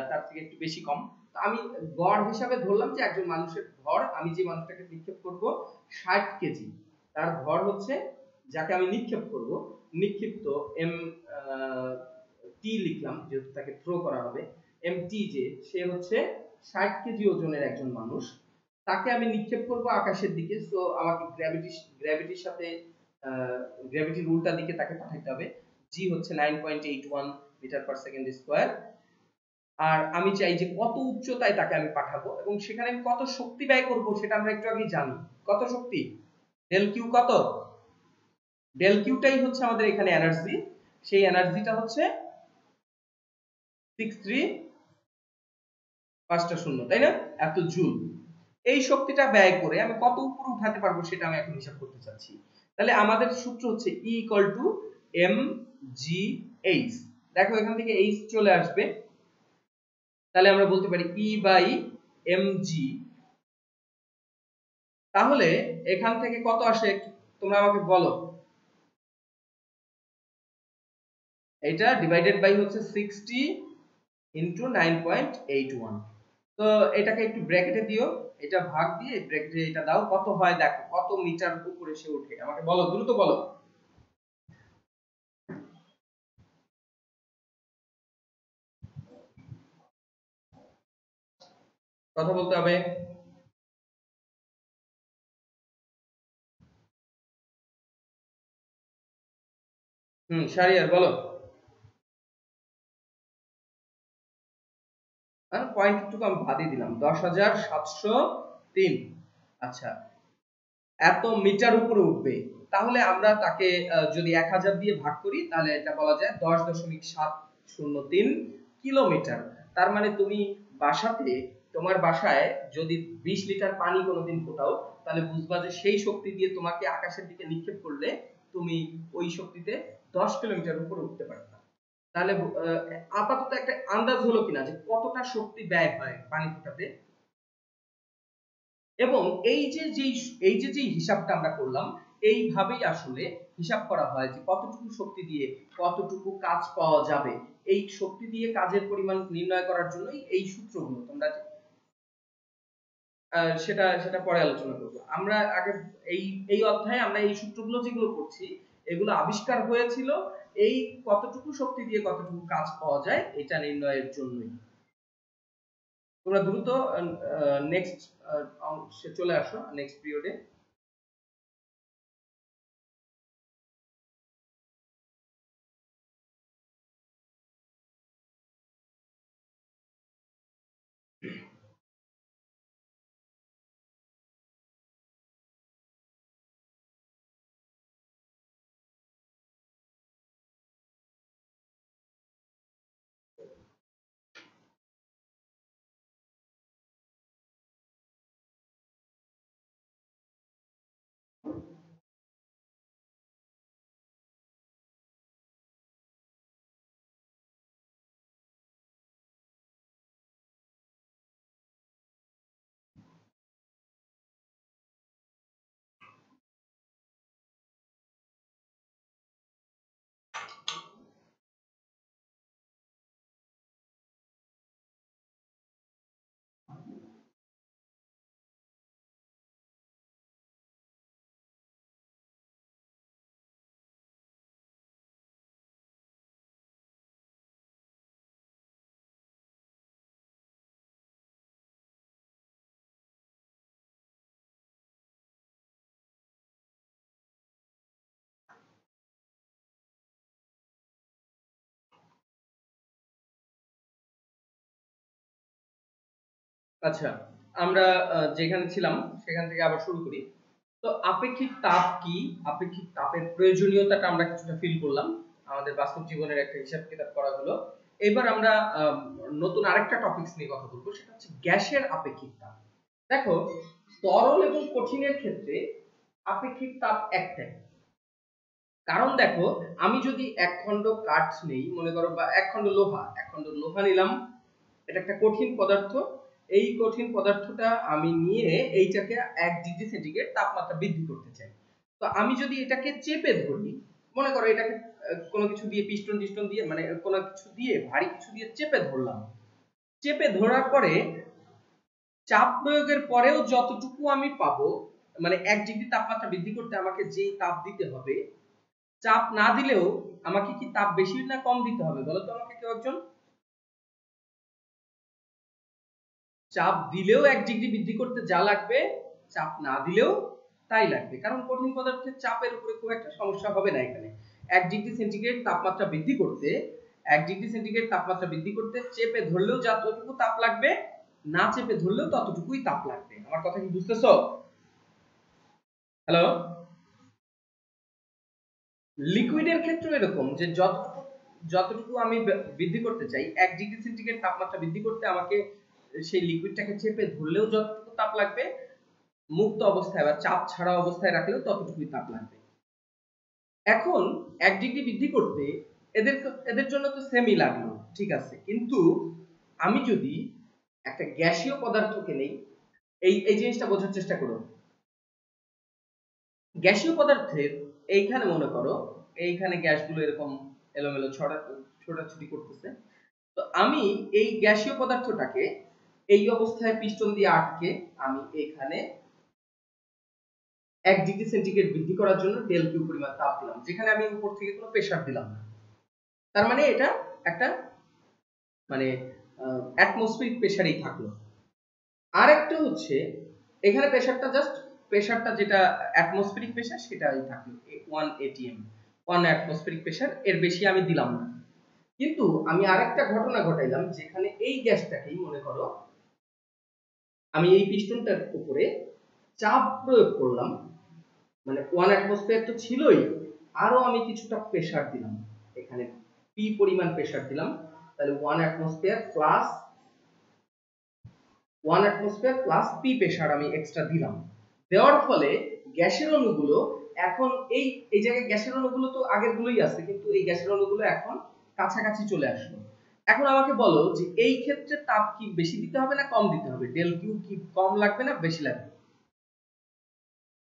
তার থেকে একটু বেশি কম, তো আমি গড় হিসাবে ধরলাম যে একজন মানুষের ভর, আমি যে মানুষটাকে নিক্ষেপ করব 60 কেজি, তার ভর হচ্ছে, যাকে আমি নিক্ষেপ করব, নিক্ষিপ্ত এম টি লিখলাম যেহেতু তাকে থ্রো করা হবে, এম টি, যে সে হচ্ছে 60 কেজি ওজনের একজন মানুষ, তাকে আমি নিক্ষেপ করব আকাশের দিকে। সো আমাকে গ্র্যাভিটির সাথে গ্র্যাভিটি রুলটা দিকে তাকে পাঠাইতে হবে। জি হচ্ছে 9.81 মিটার পার সেকেন্ড স্কয়ার। আর আমি চাই যে কত উচ্চতায় তাকে আমি পাঠাবো এবং সেখানে আমি কত শক্তি ব্যয় করব সেটা আমরা একটু আগে জানি। কত শক্তি? ডেল কিউ কত? ডেল কিউটাই হচ্ছে আমাদের এখানে এনার্জি, সেই এনার্জিটা হচ্ছে 6350, তাই না? এত জুল। এই শক্তিটা ব্যয় করে আমি কত উপরে উঠাতে পারবো সেটা আমি এখন হিসাব করতে চাচ্ছি। তাহলে আমাদের সূত্র হচ্ছে E mgh। দেখো এখান থেকে h চলে আসবে, তাহলে আমরা বলতে পারি E/mg। তাহলে এখান থেকে কত আসে তোমরা আমাকে বলো। এটা ডিভাইডেড বাই হচ্ছে 60 ইনটু 9.81। তো এটাকে একটু ব্র্যাকেটে দিও, এটা ভাগ দিয়ে ব্র্যাকেটে এটা দাও, কত হয় দেখো, কত মিটার উপরে সে ওঠে আমাকে বলো, দ্রুত বলো। কথা বলতে হবে। শারিয়ার বলো। পয়েন্টটুকু আমি বাদই দিলাম, 10,703। আচ্ছা, এত মিটার উপরে উঠবে, তাহলে আমরা তাকে যদি 1000 দিয়ে ভাগ করি তাহলে এটা বলা যায় 10.703 কিলোমিটার। তার মানে তুমি বাসাতে, তোমার বাসায় যদি 20 লিটার পানি কোনোদিন ফোটাও, তাহলে বুঝবা যে সেই শক্তি দিয়ে তোমাকে আকাশের দিকে নিক্ষেপ করলে তুমি ওই শক্তিতে 10 কিলোমিটার উপরে উঠতে পারবে। তাহলে আপাতত একটা আন্দাজ হলো কিনা যে কতটা শক্তি ব্যয় হয় পানি ফোটাতে। এবং এই যে হিসাবটা আমরা করলাম, এইভাবেই আসলে হিসাব করা হয় যে কতটুকু শক্তি দিয়ে কতটুকু কাজ পাওয়া যাবে। এই শক্তি দিয়ে কাজের পরিমাণ নির্ণয় করার জন্যই এই সূত্রগুলো, তোমরা সেটা সেটা পরে আলোচনা করব। আমরা আগে এই এই অধ্যায়ে আমরা এই সূত্রগুলো যেগুলো করছি, এগুলো আবিষ্কার হয়েছিল এই কতটুকু শক্তি দিয়ে কতটুকু কাজ পাওয়া যায় এটা নির্ণয়ের জন্যই। তোমরা দ্রুত নেক্সট অংশে চলে আসো, নেক্সট পিরিয়ডে। আচ্ছা, আমরা যেখানে ছিলাম সেখান থেকে আবার শুরু করি। তো আপেক্ষিক তাপ কি, আপেক্ষিক তাপের প্রয়োজনীয়তাটা আমরা কিছুটা ফিল করলাম, আমাদের বাস্তব জীবনের একটা হিসাব কিতাব করা হলো। এবার আমরা নতুন আরেকটা টপিকস নিয়ে কথা বলবো, সেটা হচ্ছে গ্যাসের আপেক্ষিক তাপ। দেখো, তরল এবং কঠিনের ক্ষেত্রে আপেক্ষিক তাপ একটাই। কারণ দেখো, আমি যদি এক খণ্ড কাঠ নেই মনে করো, বা এক খণ্ড লোহা নিলাম, এটা একটা কঠিন পদার্থ। এই কঠিন পদার্থটা আমি নিয়ে এইটাকে 1 ডিগ্রি সেন্টিগ্রেড তাপমাত্রা বৃদ্ধি করতে চাই। তো আমি যদি এটাকে চেপে ধরি, মনে করো এটাকে কোনো কিছু দিয়ে পিস্টন দিয়ে, মানে কোনো কিছু দিয়ে, ভারী কিছু দিয়ে চেপে ধরলাম। চেপে ধরার পরে চাপ প্রয়োগের পরেও যতটুকু আমি পাবো, মানে 1 ডিগ্রি তাপমাত্রা বৃদ্ধি করতে আমাকে যেই তাপ দিতে হবে, চাপ না দিলেও আমাকে কি তাপ বেশি না কম দিতে হবে বলো তো আমাকে কেউ একজন? চাপ দিলেও 1 ডিগ্রি বৃদ্ধি করতে যা লাগবে, চাপ না দিলেও তাই লাগবে, কারণ কঠিন পদার্থের চাপের উপরে খুব একটা সমস্যা হবে না এখানে। 1 ডিগ্রি সেন্টিগ্রেড তাপমাত্রা বৃদ্ধি করতে, 1 ডিগ্রি সেন্টিগ্রেড তাপমাত্রা বৃদ্ধি করতে চেপে ধরলেও যতটুকু তাপ লাগবে, না চেপে ধরলেও ততটুকুই তাপ লাগবে। আমার কথা কি বুঝতেছো? হ্যালো? লিকুইডের ক্ষেত্রে এরকম যে যতটুকু আমি বৃদ্ধি করতে চাই, 1 ডিগ্রি সেন্টিগ্রেড তাপমাত্রা বৃদ্ধি করতে আমাকে সেই লিকুইডটাকে চেপে ধরলেও যতটুকু তাপ লাগবে, মুক্ত অবস্থায় বা চাপ ছাড়া অবস্থায় রাখলেও ততটুকুই তাপ লাগবে। এখন 1 ডিগ্রি বৃদ্ধি করতে এদের এদের জন্য তো সেমই লাগলো, ঠিক আছে, কিন্তু আমি যদি একটা গ্যাসীয় পদার্থকে নেই, এই জিনিসটা বোঝার চেষ্টা করো। গ্যাসীয় পদার্থের এইখানে মনে করো এইখানে গ্যাসগুলো এরকম এলোমেলো ছোটাছুটি করতেছে, তো আমি এই গ্যাসীয় পদার্থটাকে এই অবস্থায় পিস্টন দিয়ে আটকে আমি এখানে 1 ডিগ্রি সেন্টিগ্রেড বৃদ্ধি করার জন্য ডেল কিউ পরিমাণ তাপ দিলাম, যেখানে আমি উপর থেকে কোনো প্রেসার দিলাম না। তার মানে এটা একটা মানে অ্যাটমসফিয়ারিক প্রেসারেই থাকলো। আরেকটা হচ্ছে এখানে প্রেসারটা যেটা অ্যাটমসফিয়ারিক প্রেসার সেটাই থাকলো 1 atm, 1 অ্যাটমসফিয়ারিক প্রেসার, এর বেশি আমি দিলাম না। কিন্তু আমি আরেকটা ঘটনা ঘটাইলাম, যেখানে এই গ্যাসটাকেই মনে করো আমি এই পিস্টনটার উপরে চাপ প্রয়োগ করলাম, মানে 1 অ্যাটমসফিয়ার তো ছিলই, আরো আমি কিছুটা প্রেসার দিলাম, এখানে পি পরিমাণ প্রেসার দিলাম, তাহলে 1 অ্যাটমসফিয়ার প্লাস পি প্রেসার আমি এক্সট্রা দিলাম। দেওয়ার ফলে গ্যাসের অণুগুলো এখন এই জায়গায় গ্যাসের অণুগুলো তো আগের গুলোই আছে, কিন্তু এই গ্যাসের অণুগুলো এখন কাছাকাছি চলে আসলো। এখন আমাকে বলো যে এই ক্ষেত্রে তাপ কি বেশি দিতে হবে না কম দিতে হবে? ডেল কিউ কি কম লাগবে না বেশি লাগবে?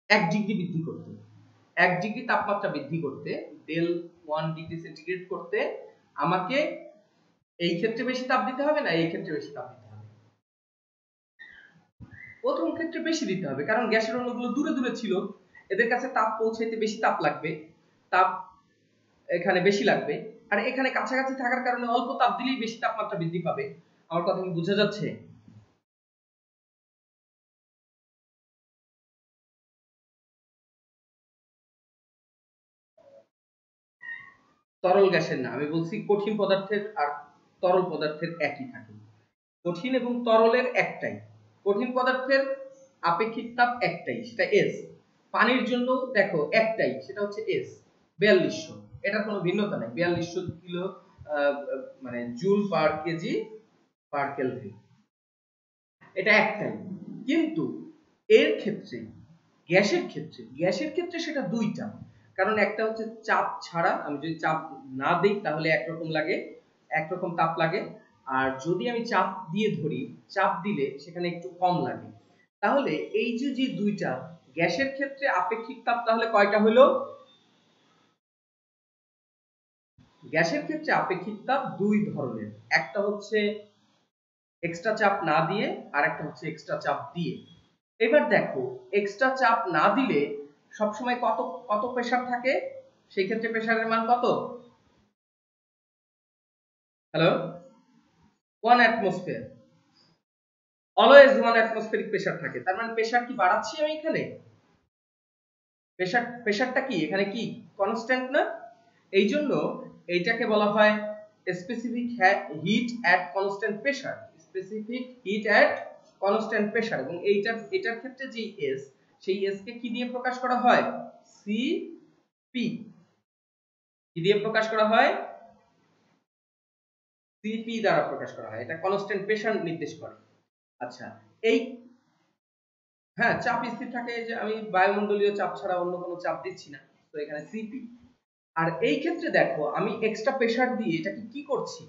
1 ডিগ্রি বৃদ্ধি করতে, 1 ডিগ্রি তাপমাত্রা বৃদ্ধি করতে, ডেল 1 ডিগ্রি সেন্টিগ্রেড করতে আমাকে এই ক্ষেত্রে বেশি তাপ দিতে হবে না এই ক্ষেত্রে বেশি তাপ দিতে হবে? প্রথম ক্ষেত্রে বেশি দিতে হবে, কারণ গ্যাসের অণুগুলো দূরে দূরে ছিল, এদের কাছে তাপ পৌঁছাইতে বেশি তাপ লাগবে, তাপ এখানে বেশি লাগবে। আর এখানে কাছাকাছি থাকার কারণে অল্প তাপ দিলেই বেশি তাপমাত্রা বৃদ্ধি পাবে। আমার কথা কি বোঝা যাচ্ছে? তরল গ্যাসের না, আমি বলছি কঠিন পদার্থের আর তরল পদার্থের একই থাকে। কঠিন এবং তরলের একটাই, কঠিন পদার্থের আপেক্ষিক তাপ একটাই, সেটা এস। পানির জন্য দেখো একটাই, সেটা হচ্ছে এস 4200, এটার কোনো ভিন্নতা নাই, 4200 কিলো মানে joule per KG per kelvin, এটা একটাই। কিন্তু এর ক্ষেত্রে গ্যাসের ক্ষেত্রে সেটা দুইটা, কারণ একটা হচ্ছে চাপ ছাড়া, আমি যদি চাপ না দিই তাহলে একরকম লাগে, একরকম তাপ লাগে, আর যদি আমি চাপ দিয়ে ধরি, চাপ দিলে সেখানে একটু কম লাগে। তাহলে এই যে দুইটা, গ্যাসের ক্ষেত্রে আপেক্ষিক তাপ তাহলে কয়টা হলো? গ্যাসের ক্ষেত্রে আপেক্ষিক তাপ দুই ধরনের, একটা হচ্ছে এক্সট্রা চাপ না দিয়ে, আর একটা হচ্ছে এক্সট্রা চাপ দিয়ে। এবার দেখো এক্সট্রা চাপ না দিলে সবসময় কত কত প্রেসার থাকে, সেই ক্ষেত্রে প্রেসারের মান কত? Hello? 1 atmosphere, always 1 atmospheric pressure থাকে। তার মানে প্রেসার কি বাড়াচ্ছি আমি এখানে? প্রেসারটা কি এখানে কি কনস্ট্যান্ট না? এই জন্য এইটাকে বলা হয় specific hit at constant pressure, specific hit at constant pressure. এবং এটার ক্ষেত্রে যে এস, সেই এস কে কি দিয়ে প্রকাশ করা হয়? সিপি। কি দিয়ে প্রকাশ করা হয়? সিপি দ্বারা প্রকাশ করা হয়, এটা কনস্ট্যান্ট প্রেসার নির্দেশ করে। আচ্ছা, এই হ্যাঁ চাপ স্থির থাকে, যে আমি বায়ুমণ্ডলীয় চাপ ছাড়া অন্য কোনো চাপ দিচ্ছি না, তো এখানে সিপি। আর এই ক্ষেত্রে দেখো আমি এক্সট্রা প্রেসার দিয়ে এটাকে কি করছি,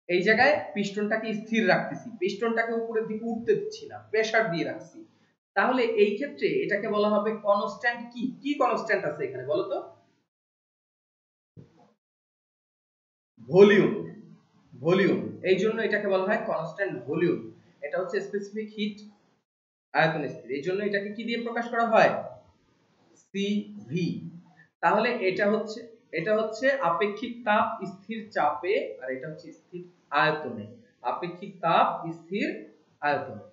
এই জায়গায় পিস্টনটাকে স্থির রাখতেছি, পিস্টনটাকে উপরের দিকে উঠতে দিচ্ছি না, প্রেসার দিয়ে রাখছি। তাহলে এই ক্ষেত্রে এটাকে বলা হবে কনস্ট্যান্ট। কি কি কনস্ট্যান্ট আছে এখানে বলো তো? Volume, volume. এই জন্য এটাকে বলা হয় কনস্ট্যান্ট ভলিউম। এটা হচ্ছে স্পেসিফিক হিট আয়তন স্থির, এই জন্য এটাকে কি দিয়ে প্রকাশ করা হয়? সিভি। তাহলে এটা হচ্ছে আপেক্ষিক তাপ স্থির চাপে, আর এটা হচ্ছে স্থির আয়তনে। আপেক্ষিক তাপ স্থির আয়তনে।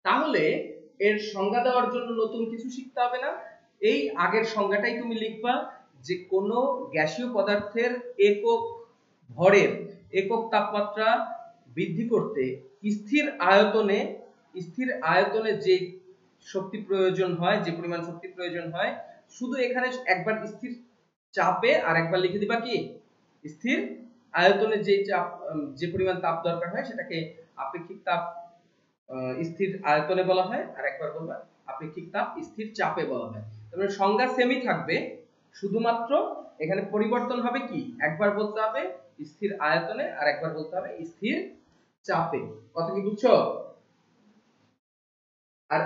তাহলে এর সংজ্ঞা দেওয়ার জন্য নতুন কিছু শিখতে হবে না, এই আগের সংজ্ঞাটাই তুমি লিখবা যে কোন গ্যাসীয় পদার্থের একক ভরের একক তাপমাত্রা বৃদ্ধি করতে স্থির আয়তনে যে শক্তি প্রয়োজন হয়, যে পরিমাণ শক্তি প্রয়োজন হয়, শুধু এখানে একবার স্থির চাপে আর একবার লিখে দিবা কি স্থির আয়তনে যে পরিমাণ তাপ দরকার হয় সেটাকে আপেক্ষিক তাপ স্থির আয়তনে বলা হয়, আর একবার বলবা আপেক্ষিক তাপ স্থির চাপে বলা হয়। তবে সংজ্ঞা সেমই থাকবে, শুধুমাত্র এখানে পরিবর্তন হবে কি, একবার বলতে হবে স্থির আয়তনে আর একবার বলতে হবে স্থির চাপে। কথা কি বুঝছো? আর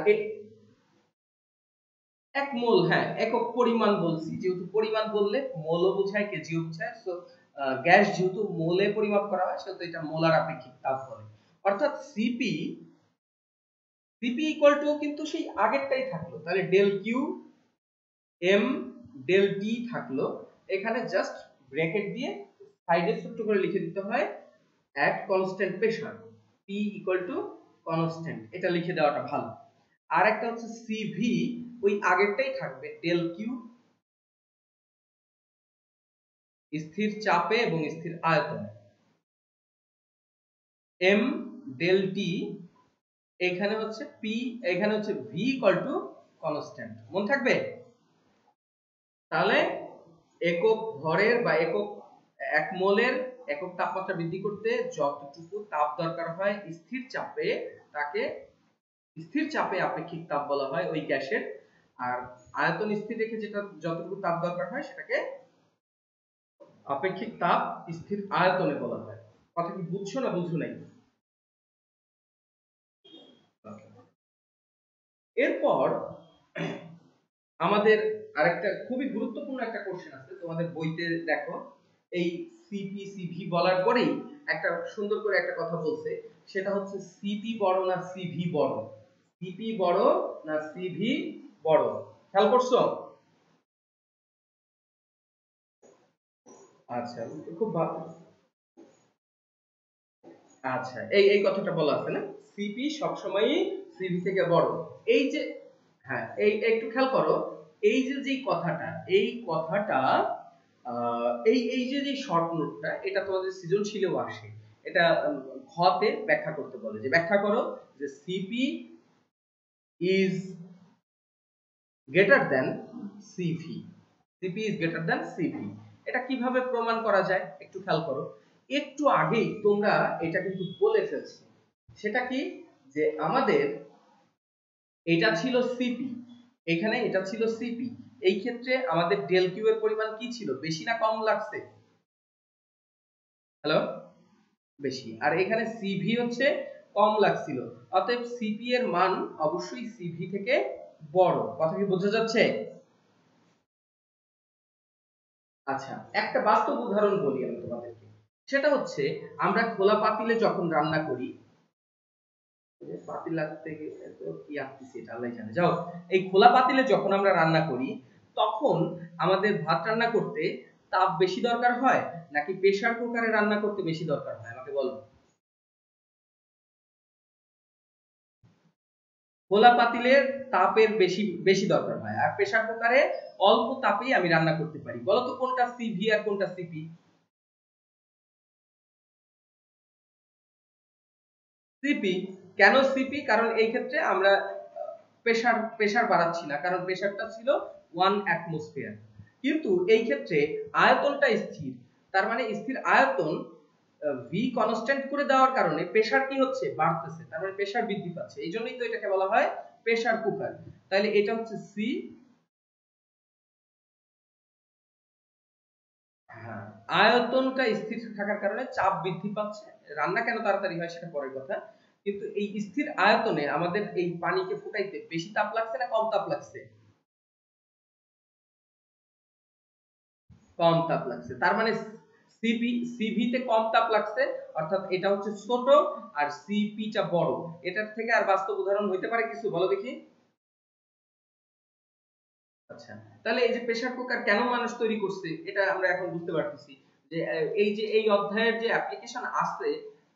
এক মোল, হ্যাঁ একক পরিমাণ বলছি, যেহেতু পরিমাণ বললে মোলও বোঝায় কেজিও বোঝায়, সো গ্যাস যেহেতু মোলে পরিমাপ করা হয় সেহেতু এটা মোলার আপেক্ষিক তাপ বলে। অর্থাৎ সিপি ইকুয়াল টু কিন্তু সেই আগেরটাই থাকলো, তাহলে del Q M del T থাকলো, এখানে জাস্ট ব্র্যাকেট দিয়ে সাইডে ছোট করে লিখে দিতে হয় at constant pressure P equal to constant, এটা লিখে দেওয়াটা ভালো। আর একটা হচ্ছে সিভি, ওই আগেরটাই থাকবে ডেল কিউ স্থির চাপে এবং স্থির আয়তনে, এম ডেল টি এখানে হচ্ছে পি, এখানে হচ্ছে ভি ইকুয়াল টু কনস্ট্যান্ট, মনে থাকবে? তাহলে একক ভরের বা এক মোলের একক তাপমাত্রা বৃদ্ধি করতে যতটুকু তাপ দরকার হয় স্থির চাপে, তাকে স্থির চাপে আপেক্ষিক তাপ বলা হয় ওই গ্যাসের, আর আয়তন স্থির রেখে যেটা যতটুকু তাপ দরকার হয় সেটাকে আপেক্ষিক তাপ স্থির আয়তনে বলা হয়। কথা কি বুঝছো না বুঝো নাই? এরপর আমাদের আরেকটা খুবই গুরুত্বপূর্ণ একটা কোশ্চেন আছে তোমাদের বইতে, দেখো এই সিপি সিভি বলার পরেই একটা সুন্দর করে একটা কথা বলছে, সেটা হচ্ছে সিপি বড় না সিভি বড়, সিপি বড় না সিভি বড়, খেয়াল করছো? আচ্ছা খুব ভালো, আচ্ছা এই কথাটা বলা আছে না, সিপি সবসময়ই সিভি থেকে বড়। এই যে হ্যাঁ এই একটু খেয়াল করো, এই যে কথাটা, এই কথাটা এই যে শর্ট নোটটা, এটা তোমাদের সৃজনশীলেও আসে, এটা ঘতে ব্যাখ্যা করতে বলে, যে ব্যাখ্যা করো যে CP is greater than CV, CP is greater than CV. এটা কিভাবে প্রমাণ করা যায় একটু খেয়াল করো, একটু আগেই তোমরা এটা কিন্তু বলে ফেলছো, সেটা কি, যে আমাদের এটা ছিল সিপি, এখানে এটা ছিল সিপি, এই ক্ষেত্রে আমাদের ডেল কিউ এর পরিমাণ কি ছিল, বেশি না কম লাগছে? হ্যালো, বেশি। আর এখানে সিভি হচ্ছে কম লাগছিল, অতএব সিপি এর মান অবশ্যই সিভি থেকে বড়। কথা কি বোঝা যাচ্ছে? আচ্ছা একটা বাস্তব উদাহরণ বলি আমি তোমাদেরকে, সেটা হচ্ছে আমরা খোলা পাতিলে যখন রান্না করি, পাতিল লাগতে তো কি আসছে এটা আল্লাহ জানে, যাও, এই খোলা পাতিলে যখন আমরা রান্না করি তখন আমাদের ভাত রান্না করতে তাপ বেশি দরকার হয় নাকি প্রেসার কুকারে রান্না করতে বেশি দরকার হয়, আমাকে বলো? খোলা পাতিলের তাপের বেশি বেশি দরকার হয়, আর প্রেসার কুকারে অল্প তাপেই আমি রান্না করতে পারি, বলো তো কোনটা সিভি আর কোনটা সিপি? সিপি। কেন সিপি? কারণ এই ক্ষেত্রে আমরা প্রেসার বাড়াচ্ছি না, কারণ প্রেসারটা ছিল 1 অ্যাটমসফিয়ার, কিন্তু এই ক্ষেত্রে আয়তনটা স্থির, তার মানে স্থির আয়তন ভি কনস্ট্যান্ট করে দেওয়ার কারণে প্রেসার কি হচ্ছে, বাড়তেছে, তার মানে প্রেসার বৃদ্ধি পাচ্ছে, এইজন্যই তো এটাকে বলা হয় প্রেসার কুকার। তাহলে এটা হচ্ছে সি, হ্যাঁ আয়তনটা স্থির থাকার কারণে চাপ বৃদ্ধি পাচ্ছে, রান্না কেন তাড়াতাড়ি হয় সেটা পরের কথা, কিন্তু এই স্থির আয়তনে আমাদের এই পানিকে ফুটাইতে বেশি তাপ লাগছে না কম তাপ লাগছে? কম তাপ লাগছে, তার মানে সিভি তে কম তাপ লাগছে, অর্থাৎ এটা হচ্ছে ছোট আর সিপি টা বড়। এটার থেকে আর বাস্তব উদাহরণ হইতে পারে কিছু, বলো দেখি। আচ্ছা, তাহলে এই যে প্রেসার কুকার কেন মানুষ তৈরি করছে এটা আমরা এখন বুঝতে পারতেছি, যে এই যে এই অধ্যায়ের যে অ্যাপ্লিকেশন আছে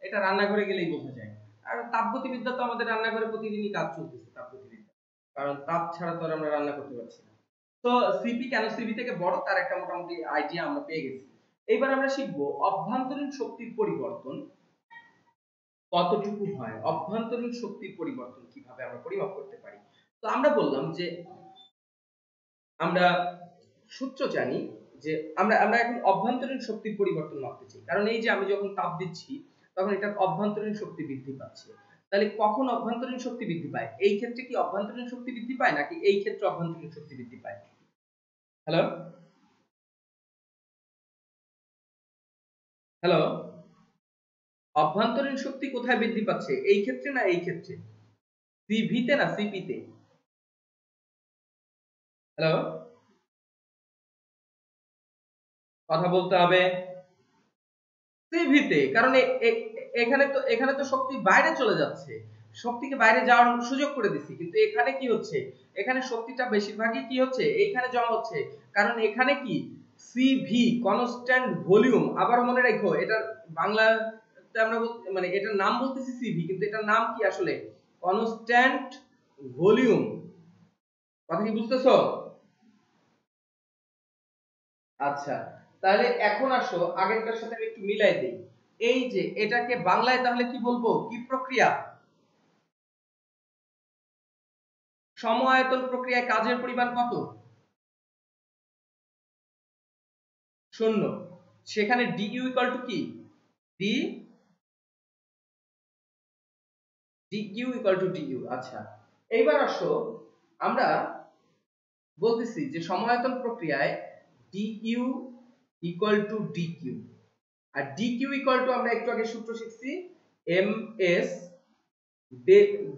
এটা রান্নাঘরে গেলেই বোঝা যায়। আর তাপগতিবিদ্যা তো আমাদের রান্নাঘরে প্রতিদিনই কাজ চলতেছে, তাপগতিবিদ্যা, কারণ তাপ ছাড়া তো আর আমরা রান্না করতে পারছি না। তো সিপি কেন সিভি থেকে বড় তার একটা মোটামুটি আইডিয়া আমরা পেয়ে গেছি। এবার আমরা শিখব অভ্যন্তরীণ শক্তির পরিবর্তন কতটুকু হয়, অভ্যন্তরীণ শক্তির পরিবর্তন কিভাবে আমরা পরিমাপ করতে পারি। তো আমরা বললাম যে আমরা সূত্র জানি, যে আমরা আমরা এখন অভ্যন্তরীণ শক্তির পরিবর্তন মাপতে চাই, কারণ এই যে আমি যখন তাপ দিচ্ছি তখন এটা অভ্যন্তরীণ শক্তি বৃদ্ধি পাচ্ছে। তাহলে কখন অভ্যন্তরীণ শক্তি বৃদ্ধি পায়? এই ক্ষেত্রে কি অভ্যন্তরীণ শক্তি বৃদ্ধি পায় নাকি এই ক্ষেত্রে অভ্যন্তরীণ শক্তি বৃদ্ধি পায়? হ্যালো হ্যালো, অভ্যন্তরীণ শক্তি কোথায় বৃদ্ধি পাচ্ছে, এই ক্ষেত্রে না এই ক্ষেত্রে? সিভি তে না সিপি তে? হ্যালো, কথা বলতে হবে। সিভি তে, কারণ এখানে তো শক্তি বাইরে চলে যাচ্ছে, শক্তিকে বাইরে যাওয়ার সুযোগ করে দিছি, কিন্তু এখানে কি হচ্ছে, এখানে শক্তিটা বেশিরভাগই কি হচ্ছে এইখানে জমা হচ্ছে, কারণ এখানে কি সিভি কনস্ট্যান্ট ভলিউম। আবার মনে রাখো এটা বাংলাতে আমরা মানে এটার নাম বলতেছি সিভি, কিন্তু এটার নাম কি আসলে? Constant volume. কথা কি বুঝতেছো? আচ্ছা, তাহলে এখন আসো আগেরটার সাথে আমি একটু মিলাই দেই। এই যে এটাকে বাংলায় তাহলে কি বলবো, কি প্রক্রিয়া? সমআয়তন প্রক্রিয়ায় কাজের পরিমাণ কত? শূন্য। সেখানে ডিইউ ইকুয়াল টু কি? D DQ equal to DU. আচ্ছা, এইবার আসো আমরা বলতেছি যে সমআয়তন প্রক্রিয়ায় ডিইউ ইকুয়াল টু ডিকিউ, আর ডিকিউ ইকুয়াল টু আমরা একটু আগে সূত্র শিখছি এম এস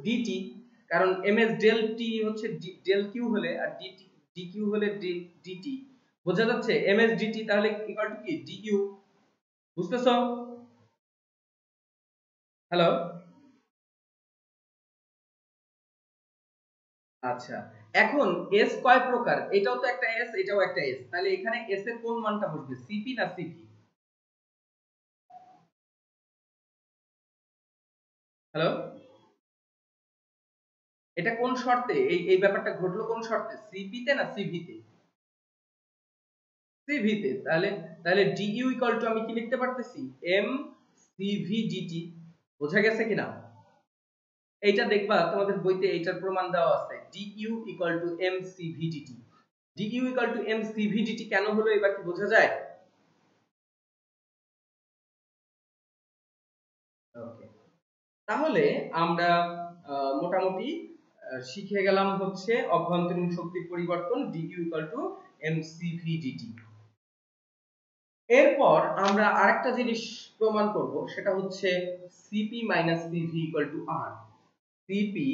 ডিটি, কারণ এম এস ডেল টি হচ্ছে ডেল কিউ হলে, আর ডিটি ডিকিউ হলে ডিটি। বোঝা যাচ্ছে? এম এস ডিটি তাহলে ইকুয়াল টু কি? ডিইউ। বুঝতেছো? হ্যালো, আচ্ছা, এখন এস কয় প্রকার? এটাও তো একটা এস, এটাও একটা এস, তাহলে এখানে এস এর কোন মানটা বসবে, সিপি না সিপি? হ্যালো, এটা কোন শর্তে এই এই ব্যাপারটা ঘটলো, কোন শর্তে, সিপি তে না সিভি তে? সিভি তে। তাহলে তাহলে ডিইউ ইকুয়াল টু আমি কি লিখতে পারতেছি, এম সিভি ডিটি। বোঝা গেছে কিনা? এইটা দেখবা তোমাদের বইতে এইটার প্রমাণ দেওয়া আছে, DU equal to M CV DT. DU equal to M CV DT কেন হলো এবার কি বোঝা যায়? ওকে, তাহলে আমরা মোটামুটি শিখে গেলাম হচ্ছে অভ্যন্তরীণ শক্তির পরিবর্তন DU equal to MCV DT. এরপর আমরা আরেকটা জিনিস প্রমাণ করব, সেটা হচ্ছে CP minus CV equal to R. CP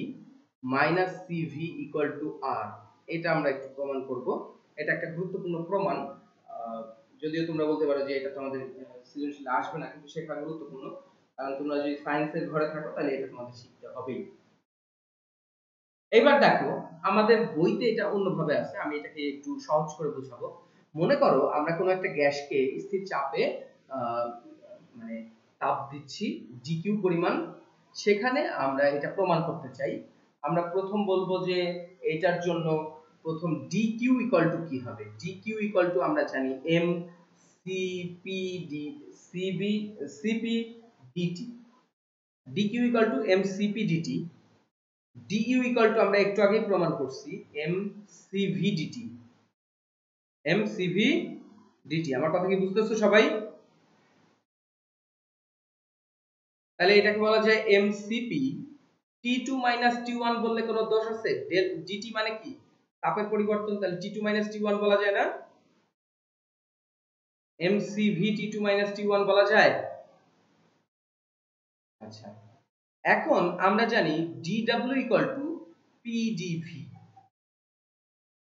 minus CV equal to R, এটা আমরা একটু প্রমাণ করব। এটা একটা গুরুত্বপূর্ণ প্রমাণ, যদিও তোমরা বলতে পারো যে এটা তোমাদের সৃজনশীলে আসবে না, কিন্তু শেখা গুরুত্বপূর্ণ, কারণ তোমরা যদি সায়েন্সের ঘরে থাকো তাহলে এটা তোমাদের শিখতে হবেই। এবার দেখো আমাদের বইতে এটা অন্যভাবে আছে, আমি এটাকে একটু সহজ করে বোঝাবো। মনে করো আমরা কোনো একটা গ্যাসকে স্থির চাপে মানে তাপ দিচ্ছি ডিকিউ পরিমাণ, সেখানে আমরা এটা প্রমাণ করতে চাই। আমরা প্রথম বলবো যে এটার জন্য প্রথম ডিকিউ ইকুয়াল টু কি হবে, ডিকিউ ইকুয়াল টু আমরা জানি M CP D CB CP DT. DQ equal to M CP DT. DU equal to আমরা একটু আগে প্রমাণ করছি M CV DT. M CV DT, আমার কথা কি বুঝতেছো সবাই? তাহলে এটাকে বলা যায় এমসিপি টি2 টি1 বললে কোনো দোষ আছে? ডিটি মানে কি? তাপের পরিবর্তন, তাহলে টি2 টি1 বলা যায় না? এমসিভি টি2 টি1 বলা যায়? আচ্ছা, এখন আমরা জানি ডিডব্লিউ ইকুয়াল টু পিডিভি।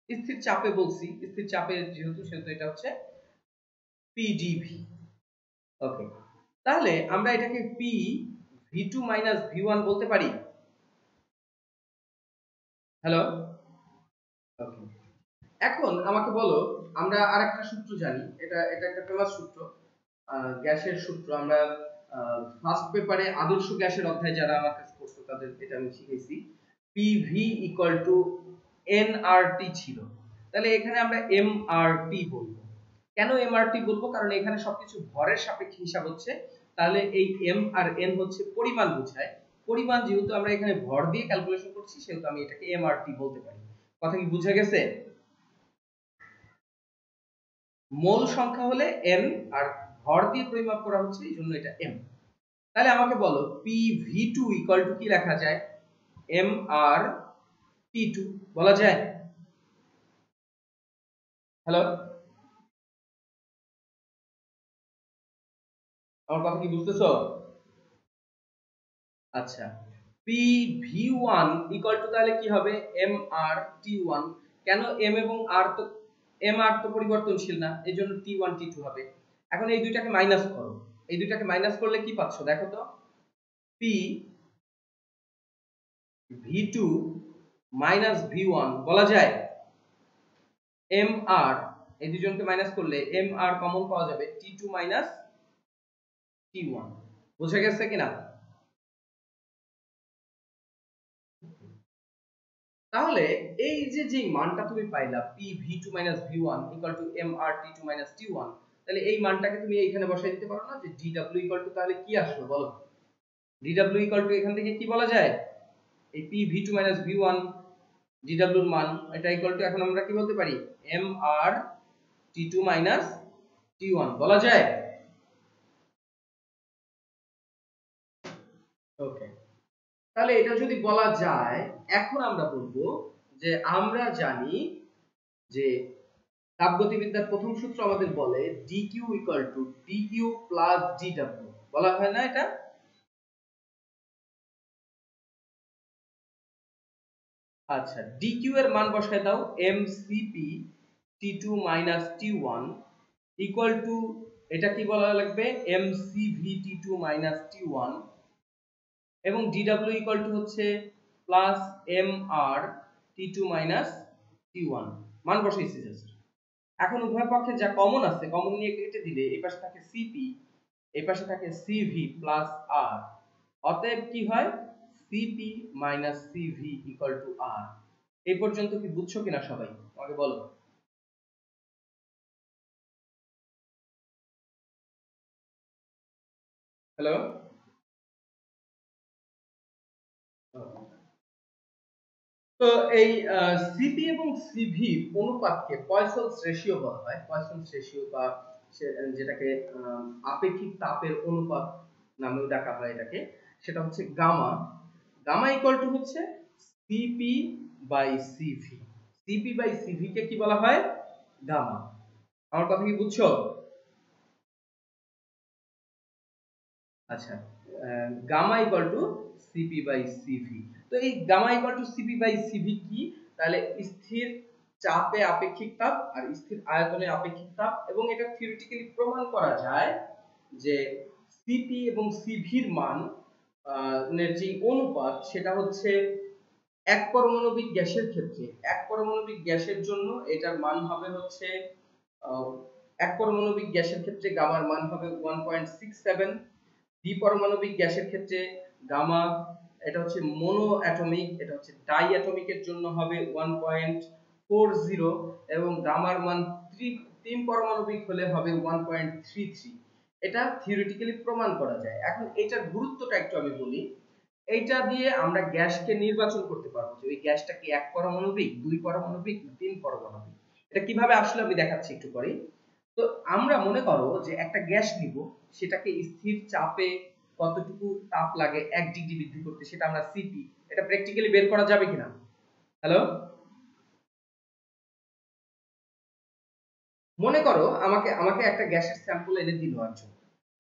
স্থির চাপে বলছি, স্থির চাপে যেহেতু সেহেতু এটা হচ্ছে পিডিভি। ওকে, তাহলে আমরা এটাকে পি ভি2 মাইনাস ভি1 বলতে পারি। হ্যালো, ওকে, এখন আমাকে বলো, আমরা আরেকটা সূত্র জানি, এটা এটা একটা ফেমাস সূত্র, গ্যাসের সূত্র। আমরা ফার্স্ট পেপারে আদর্শ গ্যাসের অধ্যায় যারা আমার কাছে পড়তো তাদের এটা আমি শিখেছি, পিভি ইকুয়াল টু এনআরটি ছিল। তাহলে এখানে আমরা এমআরটি বলবো। কেন এমআরটি বলবো? কারণ এখানে সবকিছু ভরের সাপেক্ষে হিসাব হচ্ছে। তাহলে এই এম আর এন হচ্ছে পরিমাণ বোঝায়। পরিমাণ যেহেতু আমরা এখানে ভর দিয়ে ক্যালকুলেশন করছি, সেহেতু আমি এটাকে এমআরটি বলতে পারি। কথা কি বুঝে গেছে? মোল সংখ্যা হলে এন, আর ভর দিয়ে পরিমাপ করা হচ্ছে, এই জন্য এটা এম। তাহলে আমাকে বলো PV2 ইকুয়াল টু কি লেখা যায়? MRT2 বলা যায়? হ্যালো, আমার কথা কি বুঝতেছো? আচ্ছা, PV1 ইকুয়াল টু তাহলে কি হবে? MRT1। কেন? M এবং R তো, MR তো পরিবর্তনশীল না, এজন্য T1 T2 হবে। এখন এই দুইটাকে মাইনাস করো, এই দুইটাকে মাইনাস করলে কি পাচ্ছ দেখো তো? PV2 মাইনাস V1 বলা যায়? MR, এই দুজনকে মাইনাস করলে MR কমন পাওয়া যাবে, T2 মাইনাস T1। বুঝে গেছে কিনা? তাহলে এই যে মানটা তুমি পাইলা PV2 V1 MRT2 T1, তাহলে এই মানটাকে তুমি এইখানে বসাই দিতে পারো না? যে DW তাহলে কি আসলো বলো? DW এখান থেকে কি বলা যায়? এই PV2 V1 DW এর মান, এটা এখন আমরা কি বলতে পারি? MRT2 T1 বলা যায়? ওকে, তাহলে এটা যদি বলা যায়, এখন আমরা বলবো যে আমরা জানি যে তাপগতিবিদ্যার প্রথম সূত্র আমাদের বলে dq dq প্লাস dw, বলা হয় না এটা? আচ্ছা, dq এর মান বসায় দাও mcp t2 t1 equal to, এটা কি বলা লাগবে? mcv t2 t1, এবং dw ইকুয়াল টু হচ্ছে প্লাস mr t2 t1। মান বসাইছি জাস্ট। এখন উভয় পক্ষে যা কমন আছে, কমন নিয়ে কেটে দিলে এই পাশে থাকে cp, এই পাশে থাকে cv প্লাস r। অতএব কি হয়? cp cv equal to r। এই পর্যন্ত কি বুঝছো কিনা সবাই? আমাকে বলো। হ্যালো, তো এই সিপি এবং সিভি অনুপাতকে পয়সনস রেশিও বলা হয়। পয়সনস রেশিও বা যেটাকে আপেক্ষিক তাপের অনুপাত নামেও ডাকা হয় এটাকে, সেটা হচ্ছে গামা। গামা ইকুয়াল টু হচ্ছে CP by CV. CP by CV কে কি বলা হয়? গামা। আমার কথা কি বুঝছো? আচ্ছা, gamma equal to CP by CV. তো এই gamma equal to CP by CV কি? তাহলে স্থির চাপে আপেক্ষিক তাপ আর স্থির আয়তনে আপেক্ষিক তাপ, এবং এটা থিওরিটিক্যালি প্রমাণ করা যায় যে সিপি এবং সিভির মান এর যে অনুপাত, সেটা হচ্ছে এক পারমাণবিক গ্যাসের ক্ষেত্রে, এক পারমাণবিক গ্যাসের জন্য এটার মান হবে হচ্ছে এক পারমাণবিক গ্যাসের ক্ষেত্রে গামার মান হবে 1.67, দ্বিপারমাণবিক গ্যাসের ক্ষেত্রে গামা, এটা হচ্ছে মোনো অ্যাটমিক, এটা হচ্ছে ডাই অ্যাটমিকের জন্য হবে 1.40, এবং গামার মান তিন পারমাণবিক হলে হবে 1.33। এটা থিওরিটিক্যালি প্রমাণ করা যায়। এখন এটার গুরুত্বটা একটু আমি বলি। এইটা দিয়ে আমরা গ্যাসকে নির্বাচন করতে পারবো যে ওই গ্যাসটা কি এক পারমাণবিক, দুই পারমাণবিক, তিন পারমাণবিক। এটা কিভাবে আসলে আমি দেখাচ্ছি একটু পরে। তো আমরা মনে করো যে একটা গ্যাস নিব, সেটাকে স্থির চাপে কতটুকু তাপ লাগে 1 ডিগ্রি বৃদ্ধি করতে, সেটা আমরা সিপি, এটা প্র্যাকটিক্যালি বের করা যাবে কিনা? হ্যালো, মনে করো আমাকে আমাকে একটা গ্যাসের স্যাম্পল এনে দিল একজন।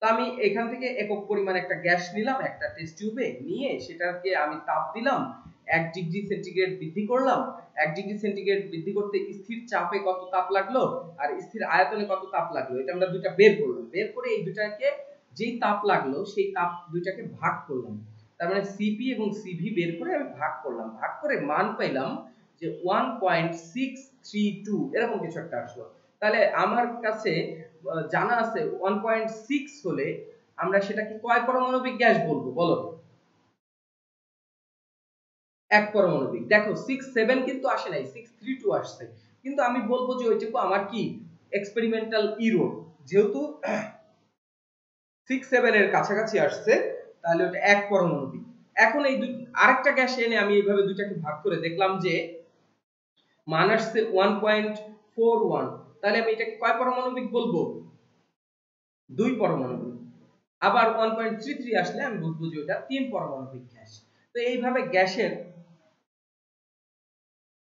তো আমি এখান থেকে একক পরিমাণ একটা গ্যাস নিলাম একটা টেস্ট টিউবে নিয়ে, সেটাকে আমি তাপ দিলাম 1 ডিগ্রি সেন্টিগ্রেড বৃদ্ধি করলাম, 1 ডিগ্রি সেন্টিগ্রেড বৃদ্ধি করতে স্থির চাপে কত তাপ লাগলো আর স্থির আয়তনে কত তাপ লাগলো, এটা আমরা দুইটা বের করলাম। বের করে এই দুটাকে যেই তাপ লাগলো সেই তাপ দুইটাকে ভাগ করলাম। তার মানে সিপি এবং সিভি বের করে আমি ভাগ করলাম, ভাগ করে মান পাইলাম যে 1.632 এরকম কিছু একটা আসলো। তাহলে আমার কাছে জানা আছে 1.6 হলে আমরা সেটাকে কয় পারমাণবিক গ্যাস বলবো বলো? এক পারমাণবিক। দেখো 67 কিন্তু আসে নাই, 632 আসছে, কিন্তু আমি বলবো যে ওইটুকু আমার কি এক্সপেরিমেন্টাল ইরর, যেহেতু 67 এর কাছাকাছি আসছে তাহলে ওটা এক পারমাণবিক। এখন এই আরেকটা গ্যাস এনে আমি এইভাবে দুইটাকে ভাগ করে দেখলাম যে মান আসছে 1.41, তাহলে আমি এটাকে কয় পারমাণবিক বলবো? 2 পারমাণবিক। আবার 1.33 আসলে আমি বুঝবো যে ওটা 3 পারমাণবিক গ্যাস। তো এইভাবে গ্যাসের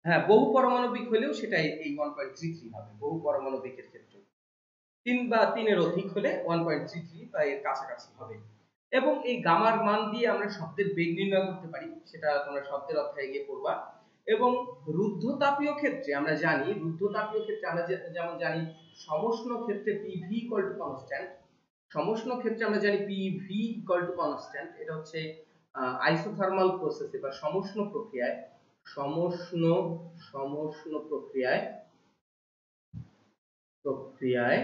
হ্যাঁ বহু পারমাণবিক হলেও সেটা এই 1.33 হবে বহু পারমাণবিকের ক্ষেত্রে। 3 বা 3 এর অধিক হলে 1.33 বা এর কাছাকাছি হবে। এবং এই গামার মান দিয়ে আমরা শব্দের বেগ নির্ণয় করতে পারি, সেটা তোমরা শব্দের অধ্যায়ে গিয়ে পড়বা। এবং রুদ্ধতাপীয় ক্ষেত্রে আমরা জানি, রুদ্ধতাপীয় ক্ষেত্রে আমরা যেমন জানি সমষ্ণ ক্ষেত্রে PV কনস্ট্যান্ট, সমষ্ণ ক্ষেত্রে আমরা জানি PV কনস্ট্যান্ট, এটা হচ্ছে আইসোথার্মাল প্রসেসে বা সমষ্ণ প্রক্রিয়ায়, সমষ্ণ প্রক্রিয়ায়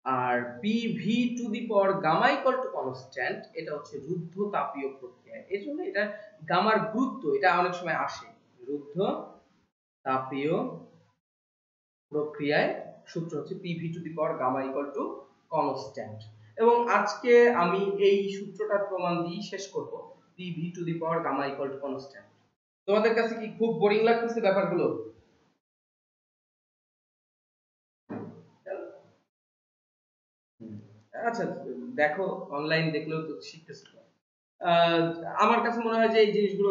আর PV to the power gamma equal to constant, এটা হচ্ছে রুদ্ধতাপীয় প্রক্রিয়া। এজন্য এটা গামার গুরুত্ব এটা অনেক সময় আসে। রুদ্ধতাপীয় প্রক্রিয়ায় সূত্র হচ্ছে PV to the power gamma equal to constant. এবং আজকে আমি এই সূত্রটার প্রমাণ দিয়ে শেষ করব, PV to the power gamma equal to constant. তোমাদের কাছে কি খুব বোরিং লাগতেছে ব্যাপারগুলো? আচ্ছা দেখো, অনলাইন দেখলেও তো শিখতেছো। আমার কাছে মনে হয় যে এই জিনিসগুলো